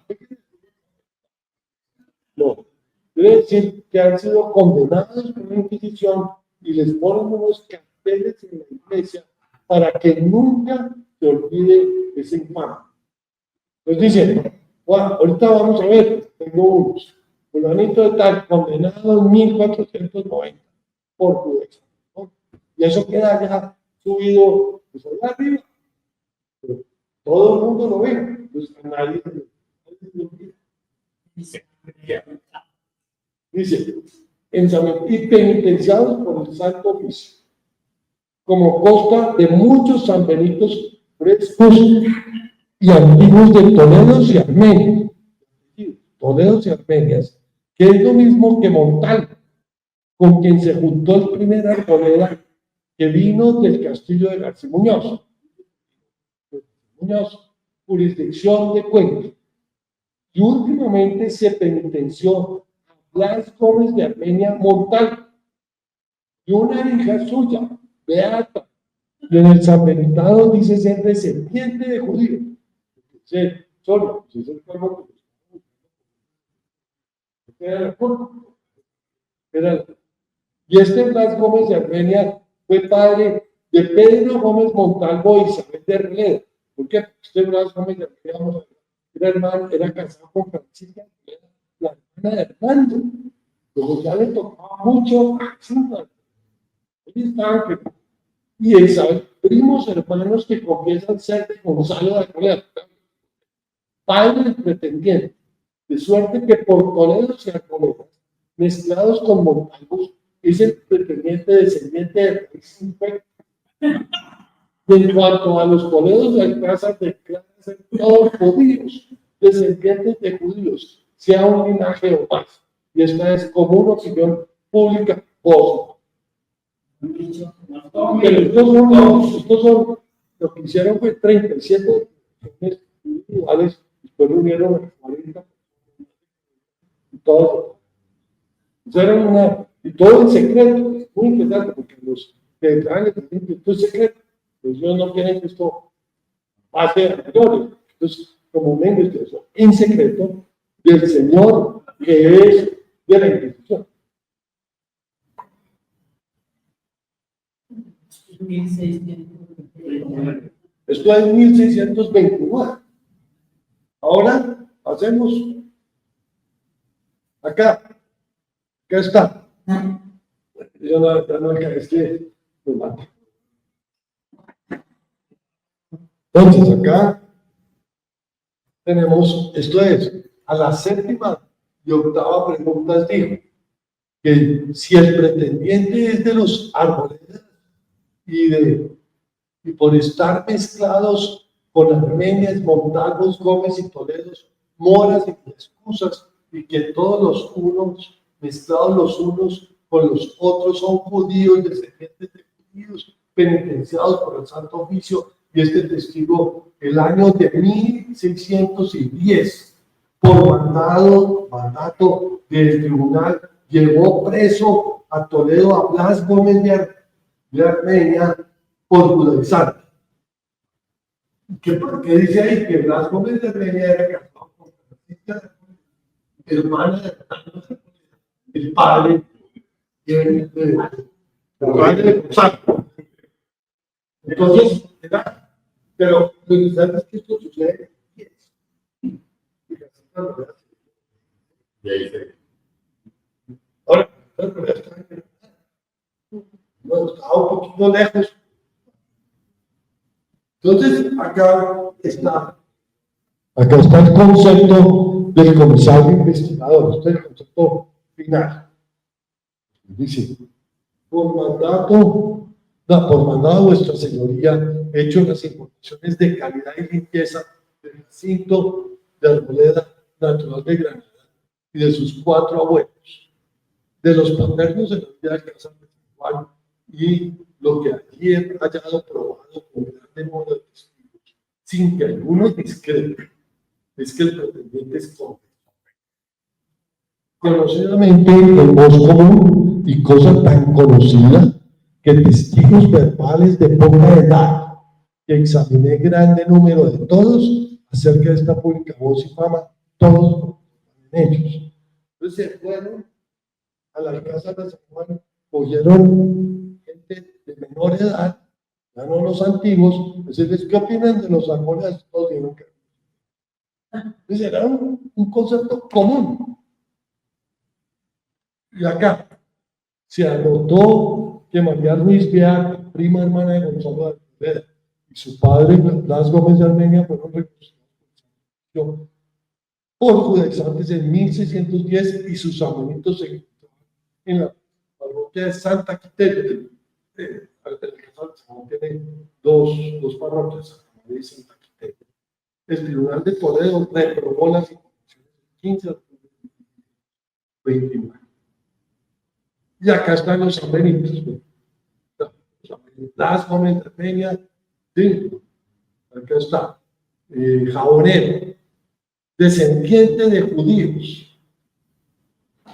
Benito. No. Quiere decir que han sido condenados por la Inquisición y les ponen unos carteles en la iglesia para que nunca se olvide ese infame. Entonces dicen, bueno, ahorita vamos a ver, tengo unos. Fulanito de tal, condenado en 1490 por judaísmo. ¿No? Y eso queda ya subido, pues allá arriba. Pero todo el mundo lo ve, pues nadie lo olvida. Dice, y penitenciados por el Santo Oficio, como consta de muchos sanbenitos frescos y antiguos de Toledos y Armenias, que es lo mismo que Montalvo, con quien se juntó el primer Arboleda que vino del castillo de García Muñoz, jurisdicción de Cuenca, y últimamente se penitenció a Blas Gómez de Armenia Montalvo y una hija suya, Beata, y en el sanbenitado dice ser descendiente de judíos. Sí, solo, si es el pueblo y este Blas Gómez de Armenia fue padre de Pedro Gómez Montalvo y Isabel de Arboleda. ¿Por qué? Este Blas Gómez de Armenia era casado con Francisca, la hermana de Hernando. Pero ya le tocaba mucho a y Isabel, primos hermanos que confiesan ser de Gonzalo de Arboleda, padre del pretendiente, de suerte que por Toledo y Arboleda, mezclados con Montalvo, es el pretendiente descendiente de raíz infecta. En cuanto a los Toledos de Alcázar, declaran ser todos judíos, descendientes de judíos, sea un linaje o más. Y esta es como una opinión pública o pero estos son, lo que hicieron fue 37 individuales, después reunieron a 40 y todo. Y todo en secreto, es muy interesante porque los que declaran que esto es secreto, pues ellos no quieren que esto pase a mayores. Entonces, como una investigación en secreto del Señor que es de la Inquisición. 1629. Esto es 1629. Ahora hacemos acá está. Ya no es que me mate. Entonces, acá tenemos, esto es, a la séptima y octava pregunta dijo que si el pretendiente es de los Arboledas y por estar mezclados con Armenias, Montalvos, Gómez y Toledos, Moras y Excusas, y que todos los unos, mezclados los unos con los otros, son judíos, descendientes de judíos, penitenciados por el Santo Oficio, y este testigo, el año de 1610, por mandato del tribunal, llevó preso a Toledo a Blas Gómez de Armenia por judaizante. ¿Qué dice ahí? Que Blas Gómez de Armenia era casado con Francisca, hermana del padre de Gonzalo. Entonces, pero lo interesante es que esto sucede en 10. Ahora, bueno, estaba un poquito lejos. Entonces, acá está el concepto del comisario investigador, este es el concepto final. Dice, por mandado de vuestra señoría, he hecho las informaciones de calidad y limpieza del recinto de Arboleda Natural de Granada y de sus 4 abuelos, de los paternos de la vida de Casa de San Juan, y lo que allí he hallado probado con grande modo de testigos, sin que alguno discrepe, es que el pretendiente es conocidamente en voz común y cosa tan conocida que testigos verbales de poca edad, que examiné grande número de todos acerca de esta pública voz y fama, todos en ellos. Entonces se fueron a la casa de San Juan, cogieron gente de menor edad, ya no los antiguos, decirles, ¿qué opinan de los árboles? Todos dijeron que. Entonces era un concepto común. Y acá se anotó que María Ruiz Beat, prima hermana de Gonzalo de Arboleda, y su padre, Blas Gómez de Armenia, fueron reconocidos por judaizantes en 1610 y sus abuelitos se en la parroquia de Santa Quiteria. El casal tiene dos parroquias, Santa María y Santa Quiteria. El Tribunal de Toledo reprobó las informaciones del 15 al 29. Y acá están los sanbenitos. Blas Gómez de Armenia, sí. Acá está. Jabonero, descendiente de judíos,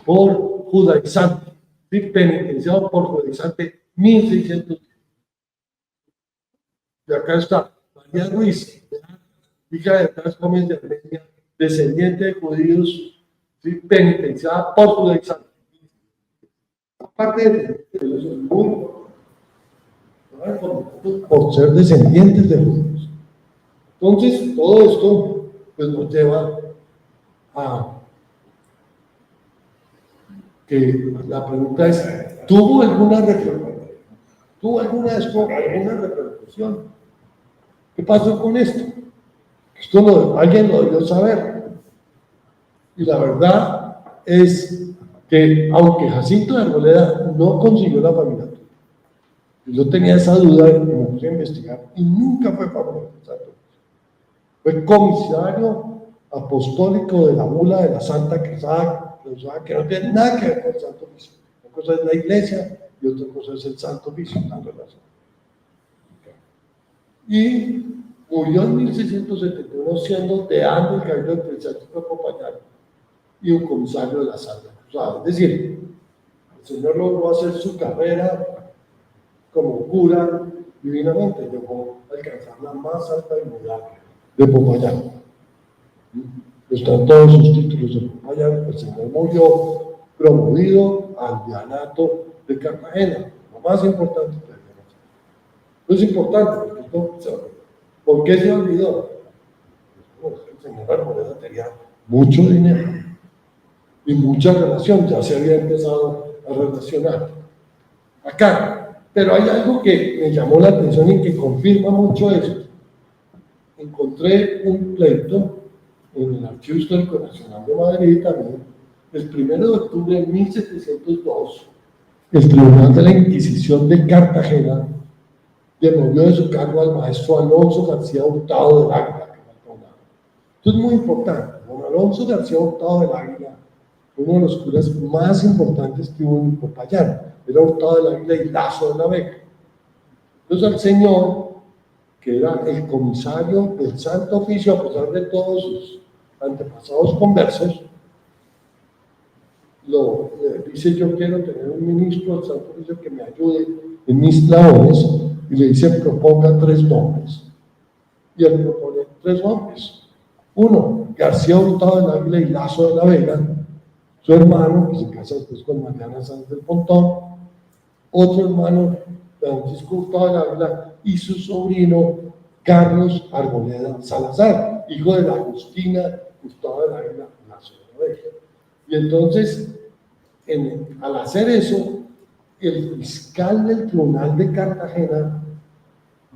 por judaizante, ¿sí? Penitenciado por judaizante 1610. Y acá está María Ruiz, hija de Blas Gómez de Armenia, descendiente de judíos, ¿sí? Penitenciada por judaizante. Aparte de los judíos, por ser descendientes de judíos. Entonces, todo esto pues, nos lleva a que la pregunta es, ¿tuvo alguna repercusión? ¿Tuvo alguna repercusión? ¿Qué pasó con esto? Alguien lo debió saber. Y la verdad es que, aunque Jacinto de Arboleda no consiguió la familia, yo tenía esa duda y me puse a investigar y nunca fue familiar. Fue comisario apostólico de la bula de la Santa Cruzada, que no tiene nada que ver con el Santo Oficio. Una cosa es la iglesia y otra cosa es el Santo Oficio, la relación. Y murió en 1671 siendo deán del cabildo eclesiástico de Popayán y un comisario de la Santa Cruzada. Es decir, el Señor logró hacer su carrera como cura divinamente, llegó a alcanzar la más alta dignidad de Popayán. Están todos sus títulos de Popayán. El Señor murió promovido al dianato de Cartagena, lo más importante de Cartagena. No es importante, ¿por qué se olvidó? El señor Arboleda tenía mucho dinero y mucha relación, ya se había empezado a relacionar. acá. Pero hay algo que me llamó la atención y que confirma mucho eso. Encontré un pleito en el Archivo Histórico Nacional de Madrid también, el 1 de octubre de 1702, el Tribunal de la Inquisición de Cartagena demovió de su cargo al maestro Alonso García Hurtado del Águila. Esto es muy importante. Don Alonso García Hurtado del Águila, uno de los curas más importantes que hubo en Popayán, era Hurtado del Águila y Lazo de la Vega. Entonces al señor, que era el comisario del Santo Oficio, a pesar de todos sus antepasados conversos, le dice: yo quiero tener un ministro del Santo Oficio que me ayude en mis labores, y le dice: proponga 3 nombres. Y él propone 3 nombres. Uno, García Hurtado del Águila y Lazo de la Vega, su hermano, que se casa después con Mariana Sánchez del Pontón, otro hermano, Francisco Hurtado del Águila, y su sobrino, Carlos Arboleda Salazar, hijo de la Agustina Hurtado del Águila, Lazo de la Vega. Y entonces, al hacer eso, el fiscal del Tribunal de Cartagena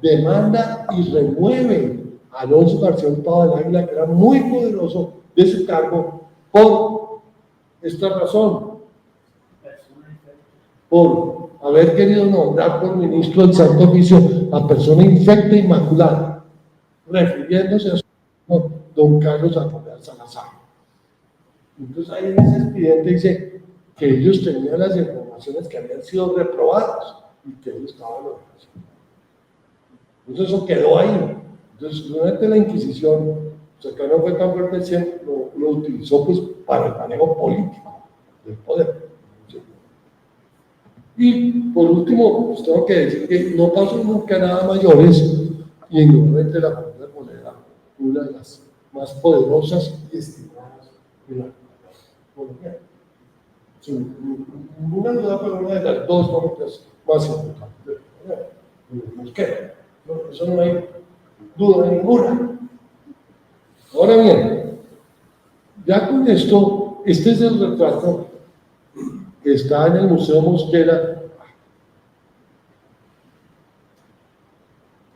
demanda y remueve a Alonso García Hurtado del Águila, que era muy poderoso, de su cargo por esta razón: por haber querido nombrar por ministro del Santo Oficio a persona infecta e inmaculada, refiriéndose a su don Carlos Arboleda Salazar. Entonces ahí en ese expediente dice que ellos tenían las informaciones que habían sido reprobadas y que ellos estaban organizados. Entonces eso quedó ahí. Entonces durante la Inquisición, o sea, que no fue tan fuerte, siempre lo utilizó pues para el manejo político del poder. Y por último, pues tengo que decir que no pasó nunca nada mayores, y indudablemente la familia Arboleda, una de las más poderosas y estimadas de la colombiana. Sin ninguna duda, fue una de las 2 familias más importantes de la Mosquera. Eso no hay duda ninguna. Ahora bien, ya con esto, este es el retrato que está en el Museo Mosquera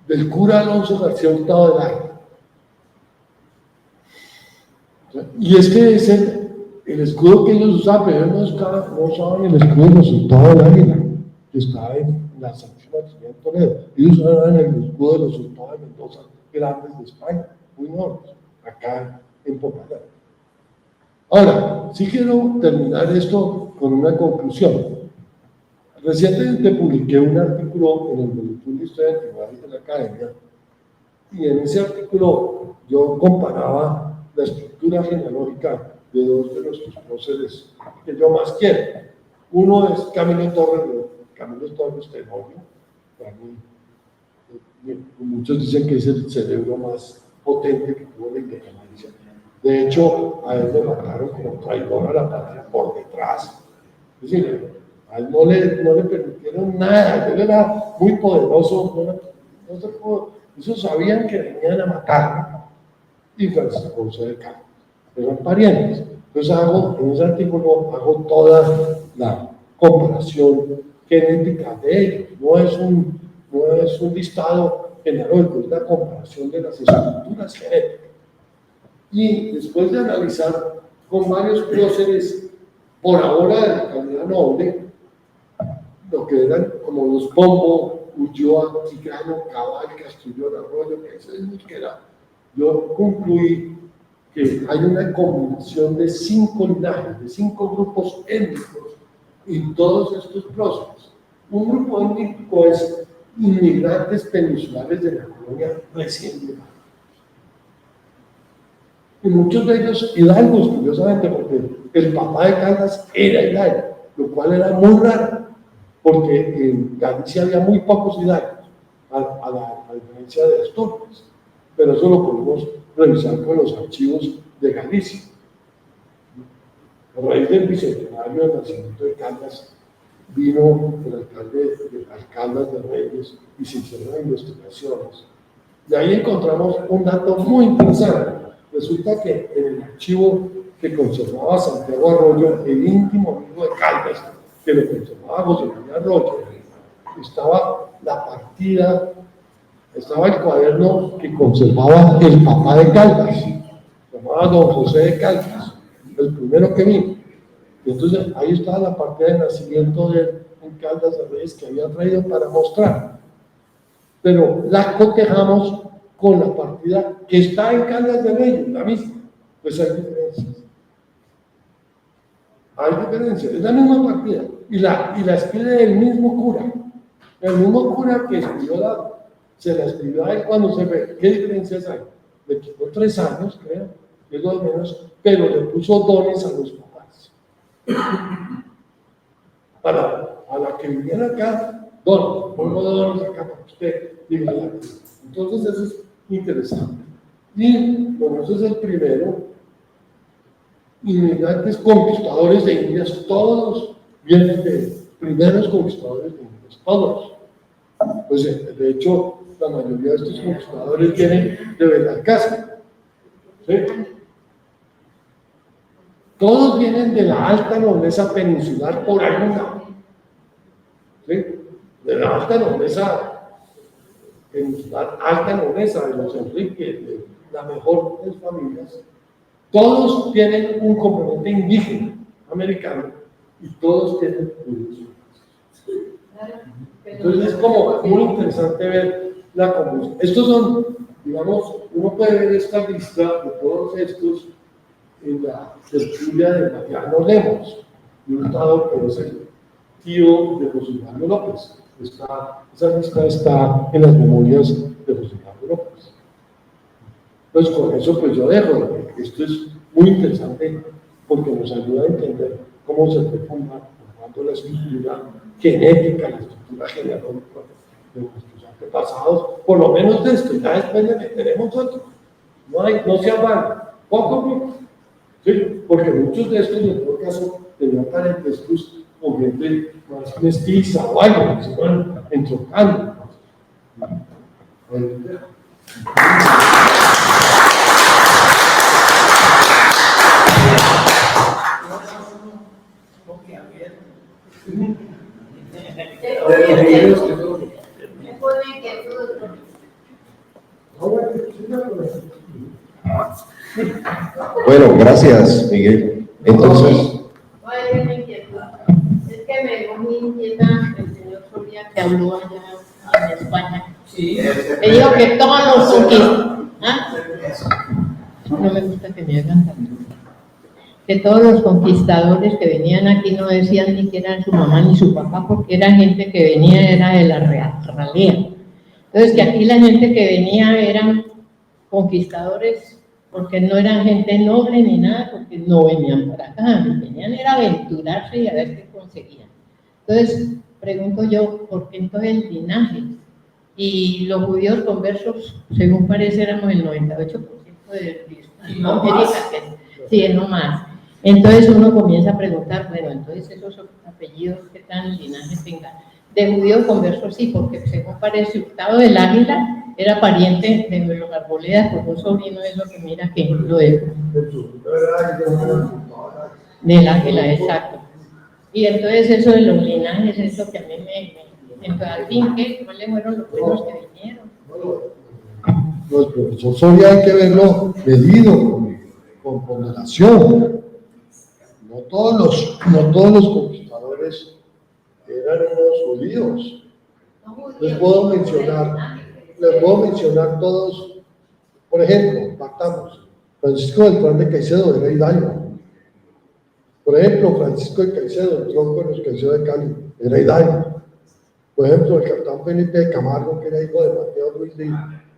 del cura Alonso García Hurtado del Águila. Y este es el escudo que ellos usaban, pero ellos no usaban el escudo de los Hurtado del Águila, que está en la Santísima Trinidad de Toledo. Ellos usaban el escudo de los Hurtado de Mendoza, grandes de España, muy enormes, acá en Popayán. Ahora, sí quiero terminar esto con una conclusión. Recientemente publiqué un artículo en el Boletín de Historia Antigüedades de la Academia, y en ese artículo yo comparaba la estructura genealógica de 2 de nuestros próceres que yo más quiero. Uno es Camilo Torres Tenorio. Para mí, muchos dicen que es el cerebro más potente que tuvo la independencia. De hecho, a él lo mataron como traidor a la patria por detrás. Es decir, a él no le permitieron nada. Él era muy poderoso. No se pudo. Eso sabían que venían a matarlo. Y Francisco José de Cárdenas eran parientes. Entonces en ese artículo hago toda la comparación genética de ellos. No es un listado genealógico, es la comparación de las estructuras genéticas. Y después de analizar con varios próceres, por ahora de la calidad noble, lo que eran como los Pombo, Ulloa, Quijano, Cabal, Castrillón, Arroyo, que ese es Mosquera, yo concluí que hay una combinación de 5 linajes, de 5 grupos étnicos en todos estos próceres. Un grupo étnico es inmigrantes peninsulares de la colonia recién llegados. Y muchos de ellos hidalgos, curiosamente, porque el papá de Caldas era hidalgo, lo cual era muy raro, porque en Galicia había muy pocos hidalgos, a diferencia de Asturias. Pero eso lo podemos revisar con los archivos de Galicia. A raíz del bicentenario del nacimiento de Caldas, vino el alcalde de Caldas de Reyes y se hicieron investigaciones. Y ahí encontramos un dato muy interesante. Resulta que en el archivo que conservaba Santiago Arroyo, el íntimo amigo de Caldas, que lo conservaba José María Arroyo, estaba la partida, estaba el cuaderno que conservaba el papá de Caldas, se llamaba don José de Caldas, el primero que vi. Y entonces ahí estaba la partida de nacimiento de él en Caldas de Reyes que había traído para mostrar. Pero la cotejamos con la partida que está en Caldas de Reyes, la misma. Pues hay diferencias. Hay diferencias, es la misma partida. Y la escribe el mismo cura. El mismo cura que escribió se la escribió a él cuando se ve. ¿Qué diferencias hay? Le quitó 3 años, creo, que es lo de menos, pero le puso dones a los papás. A la que viviera acá, dones, pongo dones acá para que usted diga la vida. Entonces eso es interesante. Y bueno, ese es el primero. Inmigrantes conquistadores de Indias, todos vienen de primeros conquistadores de Indias, todos. Pues de hecho, la mayoría de estos conquistadores vienen de Belalcázar. ¿Sí? Todos vienen de la alta nobleza peninsular por algún lado. ¿Sí? De la alta nobleza peninsular, alta nobleza de los Enriques, de la mejor de las familias. Todos tienen un componente indígena americano y todos tienen judíos. Entonces es como muy interesante ver la comunidad. Estos son, digamos, uno puede ver esta lista de todos estos en la tertulia de Mariano Lemos, un estado que es el tío de José Mario López. Esa lista está en las memorias de José Mario López. Pues con eso pues yo dejo, esto es muy interesante porque nos ayuda a entender cómo se fue formando la estructura genética, la estructura genealógica de nuestros antepasados, por lo menos de esto, ya después le meteremos otro. No se afán, poco a poco. ¿Sí? Porque muchos de estos, en todo caso, tenían parentescos con gente más mestiza o algo, que se van entrocando. Bueno, gracias, Miguel. Entonces, Es que me dejó muy inquieta el señor Soria que habló allá en España. Sí. Me dijo que todos los conquistadores. ¿Ah? No me gusta que me hagan tanto. Que todos los conquistadores que venían aquí no decían ni que eran su mamá ni su papá, porque era gente que venía, era de la realía. Entonces, que aquí la gente que venía eran conquistadores porque no eran gente noble ni nada, porque no venían para acá, venían era aventurarse y a ver qué conseguían. Entonces, pregunto yo, ¿por qué entonces el linaje? Y los judíos conversos, según parece, éramos el 98% de América, sí, no más. Entonces uno comienza a preguntar, bueno, entonces esos apellidos, ¿qué tan linaje tengan? De judíos conversos sí, porque según parece, Hurtado del Águila era pariente de los Arboledas, por un sobrino de eso que mira que lo de del Águila, exacto. Y entonces eso de los linajes es lo que a mí entonces al fin, ¿cuáles fueron los buenos que vinieron? Pues, profesor Soria, hay que verlo medido, con ponderación. No todos los conquistadores eran unos judíos. Les puedo mencionar todos. Por ejemplo, partamos. Francisco Beltrán de Caicedo era hidalgo. Por ejemplo, Francisco de Caicedo, el tronco de los Caicedo de Cali, era hidalgo. Por ejemplo, el capitán Felipe de Camargo, que era hijo de Mateo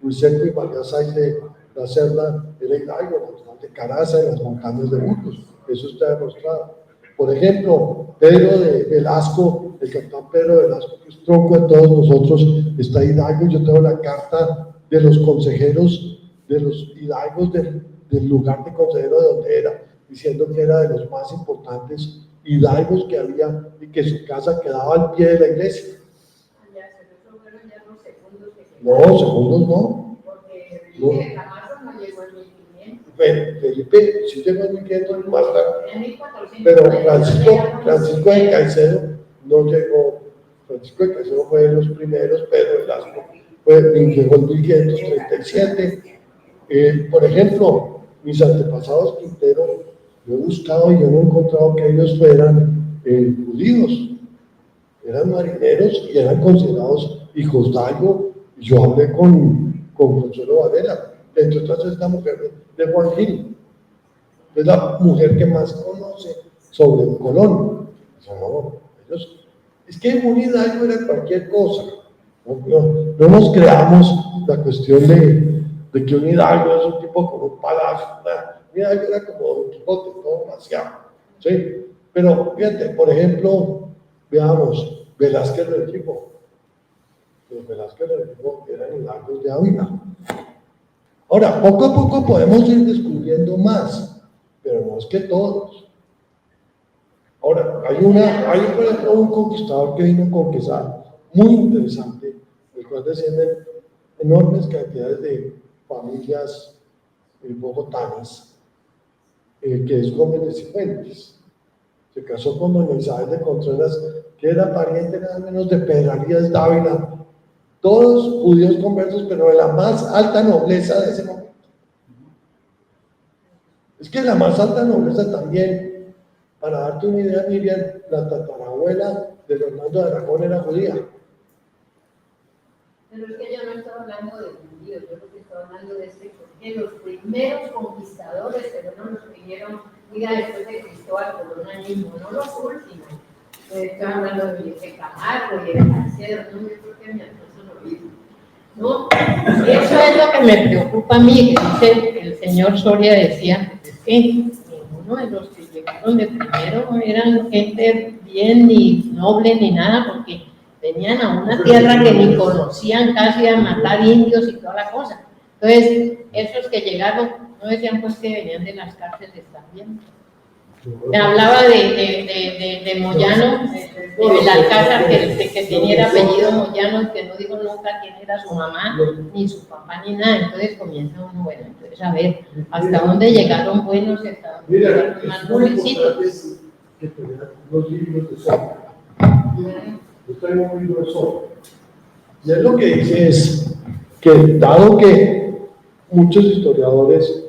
Ruiz Seco y María Sáiz de la Cerda, era hidalgo, natural de Caraza, en las montañas de Burgos. Eso está demostrado. Por ejemplo, Pedro de Velasco, el capitán Pedro de Velasco, que es tronco de todos nosotros, está hidalgo. Yo tengo la carta de los consejeros, de los hidalgos del lugar de consejero de donde era, diciendo que era de los más importantes hidalgos que había y que su casa quedaba al pie de la iglesia. No, segundos no. Porque Felipe de Camargo no llegó en 1500. Felipe sí llegó en 1500 más tarde. Pero Francisco de Caicedo no llegó. Francisco de Caicedo fue de los primeros, Pedro Velasco llegó en 1537. Por ejemplo, mis antepasados Quintero, yo he buscado y yo no he encontrado que ellos fueran judíos, eran marineros y eran considerados hijos de algo. Yo hablé con Consuelo Varela, entre otras es la mujer de Juan Gil, es la mujer que más conoce sobre el Colón. No, ellos, es que un hidalgo era cualquier cosa, no nos creamos la cuestión de que un hidalgo es un tipo con un palacio, un hidalgo era como un Quijote, todo demasiado, ¿sí? Pero fíjate, por ejemplo, veamos, Velázquez del Equipo. Los Velázquez del Equipo eran hidalgos de Ávila. Ahora, poco a poco podemos ir descubriendo más, pero no es que todos. Ahora, hay por ejemplo un conquistador que vino con Quesada, muy interesante, el cual descienden enormes cantidades de familias bogotanas, que es Gómez de Cifuentes. Se casó con doña Isabel de Contreras, que era pariente nada menos de Pedralías Dávila, todos judíos conversos, pero de la más alta nobleza de ese momento. Es que la más alta nobleza también, para darte una idea, Miriam, la tatarabuela de Fernando de Aragón era judía. Pero es que yo no estaba hablando de judíos, yo lo que estaba hablando de porque los primeros conquistadores, pero no los que vinieron, diga, después de Cristóbal Colón mismo, no los últimos. Estoy hablando de Camargo y de Salcedo, no me creo que mi esposo lo mismo. ¿No? Eso es lo que me preocupa a mí, que dice el señor Soria decía, es que ninguno de los que llegaron de primero eran gente bien ni noble ni nada, porque venían a una tierra que ni conocían, casi a matar indios y toda la cosa. Entonces, esos que llegaron, no decían pues que venían de las cárceles también. Me hablaba de Moyano, de Belalcázar, que tenía apellido Moyano y que no dijo nunca quién era su mamá, ni su papá, ni nada. Entonces comienza uno, bueno, entonces a ver hasta dónde llegaron buenos y hasta dónde llegaron más jovencitos. Que tener los libros de Soria. Yo traigo un libro de Soria. Y él lo que dice es que, dado que muchos historiadores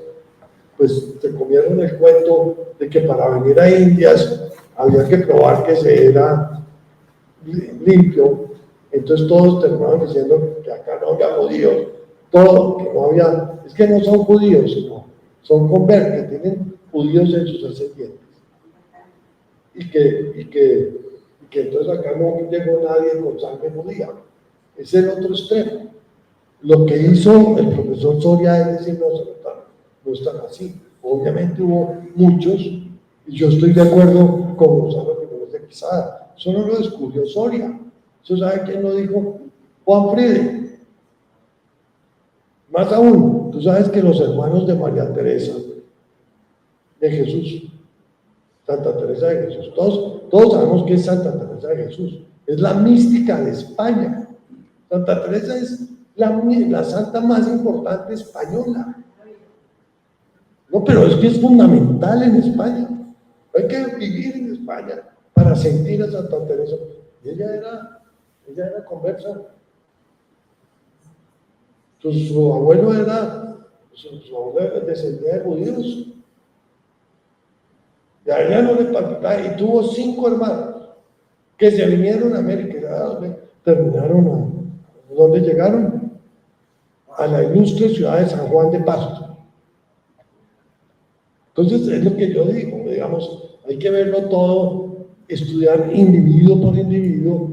pues se comieron el cuento de que para venir a Indias había que probar que se era limpio, entonces todos terminaron diciendo que acá no había judíos, todo, que no había, es que no son judíos, sino son conversos, que tienen judíos en sus ascendientes, y que entonces acá no llegó nadie con sangre judía. Es el otro extremo. Lo que hizo el profesor Soria es decir, no están así. Obviamente hubo muchos, y yo estoy de acuerdo con Gonzalo Jiménez de Quesada. Eso no lo descubrió Soria. ¿Eso sabe quién lo dijo? Juan Friede. Más aún, tú sabes que los hermanos de María Teresa de Jesús, Santa Teresa de Jesús, todos sabemos que es Santa Teresa de Jesús, es la mística de España. Santa Teresa es la santa más importante española. No, pero es que es fundamental en España. Hay que vivir en España para sentir a Santa Teresa. Y ella era conversa. Su abuelo descendía de judíos. Y a ella no le palpitaba. Y tuvo 5 hermanos que se vinieron a América. Terminaron a ¿dónde llegaron? A la ilustre ciudad de San Juan de Pasto. Entonces, es lo que yo digo, digamos, hay que verlo todo, estudiar individuo por individuo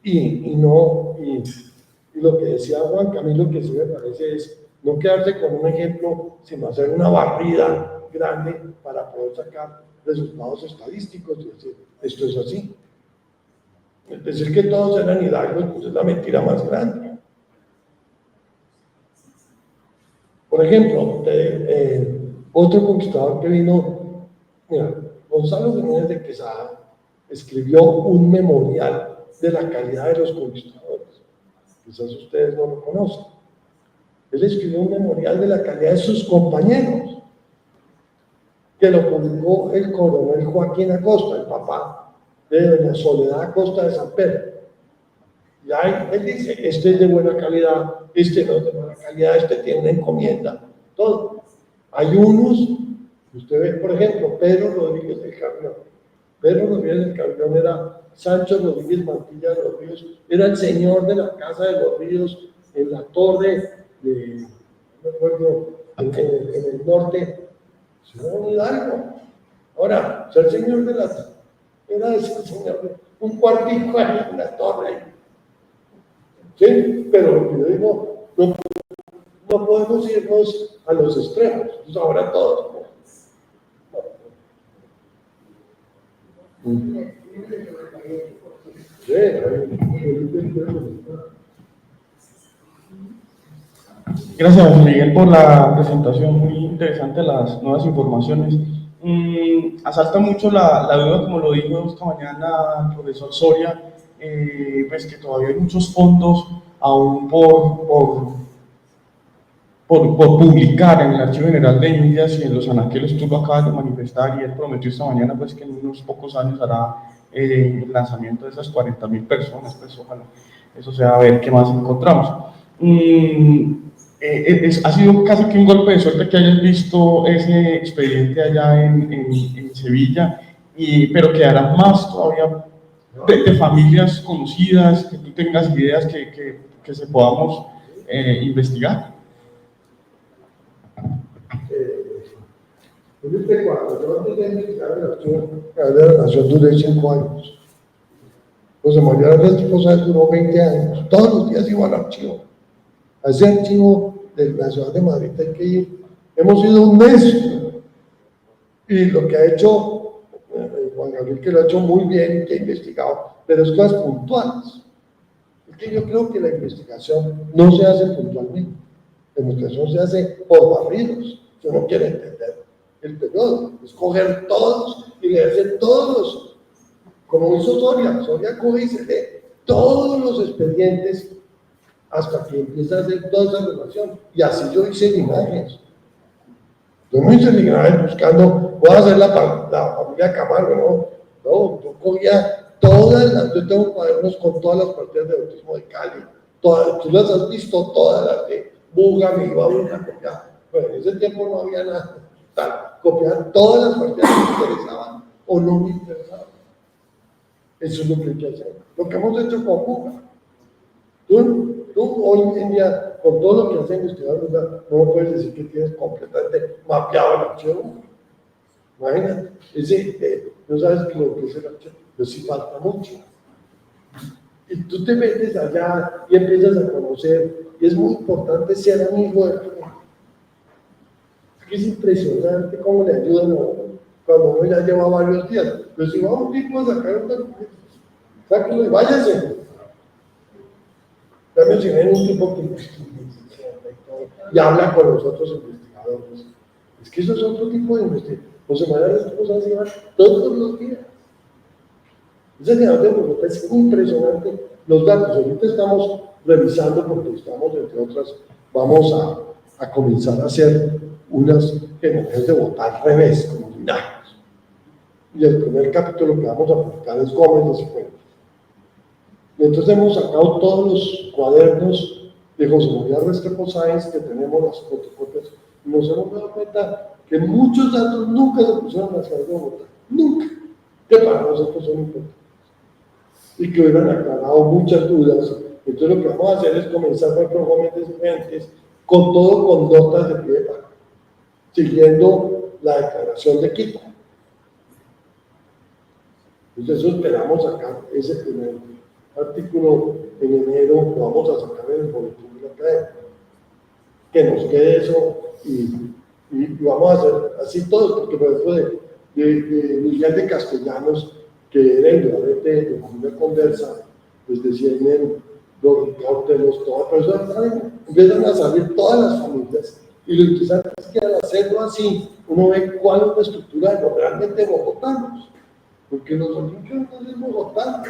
y lo que decía Juan Camilo, que sí me parece es no quedarse con un ejemplo, sino hacer una barrida grande para poder sacar resultados estadísticos y decir, esto es así. Decir que todos eran hidalgos, pues es la mentira más grande. Por ejemplo, otro conquistador que vino, mira, Gonzalo Jiménez de Quesada escribió un memorial de la calidad de los conquistadores. Quizás ustedes no lo conocen. Él escribió un memorial de la calidad de sus compañeros, que lo publicó el coronel Joaquín Acosta, el papá de doña Soledad Acosta de San Pedro. Y ahí él dice, este es de buena calidad, este no es de buena calidad, este tiene una encomienda, todo. Hay unos, usted ve, por ejemplo, Pedro Rodríguez del Carrión. Pedro Rodríguez del Carrión era Sancho Rodríguez Mantilla de los Ríos, era el señor de la Casa de los Ríos en la torre de, no recuerdo, en el norte, Ciudad Hidalgo. Ahora, ser señor de la, era ese señor, un cuartico ahí en la torre. Sí, pero lo que yo digo, no podemos irnos a los extremos, pues ahora todos. Sí, gracias, José Miguel, por la presentación, muy interesante las nuevas informaciones. Asalta mucho la duda, como lo dijo esta mañana el profesor Soria, pues que todavía hay muchos fondos aún por publicar en el Archivo General de Indias y en los anaqueles. Tú lo acabas de manifestar y él prometió esta mañana pues que en unos pocos años hará el lanzamiento de esas 40.000 personas, pues ojalá eso sea, a ver qué más encontramos. Ha sido casi que un golpe de suerte que hayas visto ese expediente allá en Sevilla, pero quedarán más todavía de familias conocidas, que tú tengas ideas que se podamos investigar. Felipe, cuando yo antes de investigar la nación duré 5 años. José María Responsable duró 20 años. Todos los días iba al archivo. A ese archivo de la ciudad de Madrid hay que ir. Hemos ido un mes. Y lo que ha hecho Juan Gabriel, que lo ha hecho muy bien y que ha investigado, pero es cosas puntuales. Es que yo creo que la investigación no se hace puntualmente. La investigación se hace por barridos. Yo no quiero entender el periodo, escoger todos y leerse todos, como hizo Soria. Soria coge y se lee todos los expedientes hasta que empieza a hacer toda esa relación. Y así yo hice linajes. Yo no hice linajes buscando, voy a hacer la familia Camargo, no, yo cogía todas las, yo tengo cuadernos con todas las partidas de autismo de Cali, todas, tú las has visto, todas las de Buga, me iba a Buga, bueno, en ese tiempo no había nada. Copiar todas las partidas que me interesaban o no me interesaban. Eso es lo que hay que hacer. Lo que hemos hecho con Cuba. Tú hoy en día, con todo lo que has investigado, no puedes decir que tienes completamente mapeado el archivo. Imagínate, no sabes lo que es el archivo, pero sí falta mucho. Y tú te metes allá y empiezas a conocer, y es muy importante ser amigo de la gente. Es impresionante cómo le ayudan a uno cuando uno ya lleva varios días. Pero si va un tipo a sacar un documento, sáquelo y váyase. También si ven un tipo que y habla con los otros investigadores. Es que eso es otro tipo de investigación. José María Responsable se va todos los días. Ese general de Bogotá es impresionante los datos. Ahorita estamos revisando porque estamos, entre otras, vamos a comenzar a hacer unas generaciones de votar al revés, como linajes. Y el primer capítulo que vamos a publicar es Gómez de Cifuentes. Y entonces hemos sacado todos los cuadernos de José María Restrepo Sáenz que tenemos las fotocopias y nos hemos dado cuenta que muchos datos nunca se pusieron en la ciudad de Bogotá, nunca, que para nosotros son importantes y que hubieran aclarado muchas dudas. Entonces lo que vamos a hacer es comenzar con Gómez de Cifuentes, con todo con notas de pie de página, siguiendo la declaración de Quito. Entonces eso esperamos sacar ese primer artículo en enero, lo vamos a sacar en el boletín de la academia. Que nos quede eso y vamos a hacer así todos, porque por ejemplo de Miguel de Castellanos, que era el gabinete de familia Conversa, pues decían los Ricardos, todas las personas, empiezan a salir todas las familias. Y lo interesante es que al hacerlo así, uno ve cuál es la estructura de los realmente bogotanos. Porque los originarios no son bogotanos,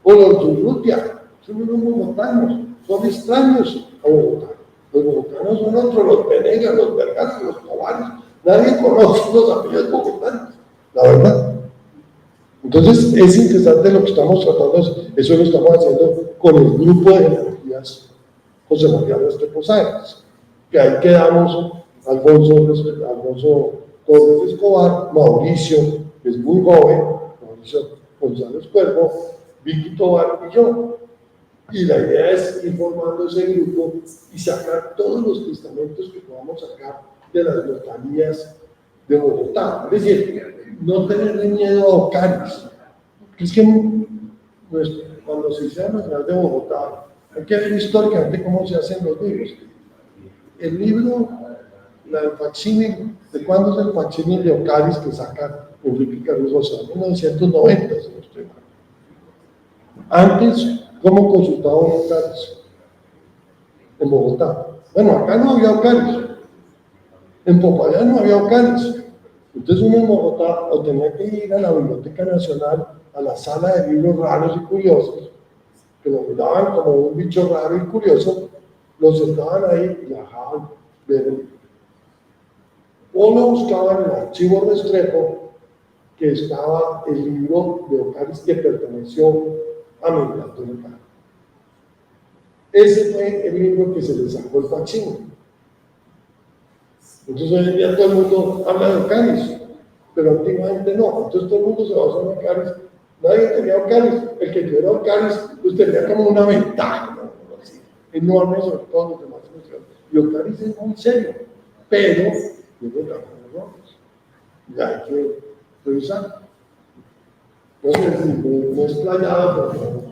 o los Urrutia, son unos bogotanos, son extraños a Bogotá. Los bogotanos son otros, los Venegas, los Vergara, los Tobares. Nadie conoce los apellidos bogotanos, la verdad. Entonces, es interesante lo que estamos tratando, eso lo estamos haciendo con el grupo de energías José María Restrepo Sáenz, que ahí quedamos Alfonso Torres Escobar, Mauricio, que es muy joven, Mauricio González Cuervo, Vicky Tobar y yo. Y la idea es ir formando ese grupo y sacar todos los testamentos que podamos sacar de las notarías de Bogotá. Es decir, no tenerle miedo a Ocaris. Es que pues, cuando se hizo la Nacional de Bogotá, hay que ver históricamente cómo se hacen los libros. El libro, el facsímil, ¿de cuándo es el facsímil de Ocaris que saca Enrique Carrizosa? 1990, si no estoy mal. Antes, ¿cómo consultaba Ocaris? En Bogotá. Bueno, acá no había Ocaris. En Popayán no había Ocaris. Entonces uno en Bogotá o tenía que ir a la Biblioteca Nacional, a la sala de libros raros y curiosos, que lo miraban como un bicho raro y curioso, los sentaban ahí y la dejaban ver el libro. O lo buscaban en el archivo Restrepo, que estaba el libro de Ocaris que perteneció a Miguel Antonio Caro. Ese fue el libro que se le sacó el facsímil. Entonces hoy en día todo el mundo habla de Ocaris, pero antiguamente no. Entonces todo el mundo se basó en Ocaris. Nadie tenía Ocaris. El que tuviera Ocaris, pues tenía como una ventaja, ¿no? Así, enorme sobre todos los demás. Y Ocaris es muy serio, pero tiene también errores. Ya hay que revisar. No sé si me he explayado, pero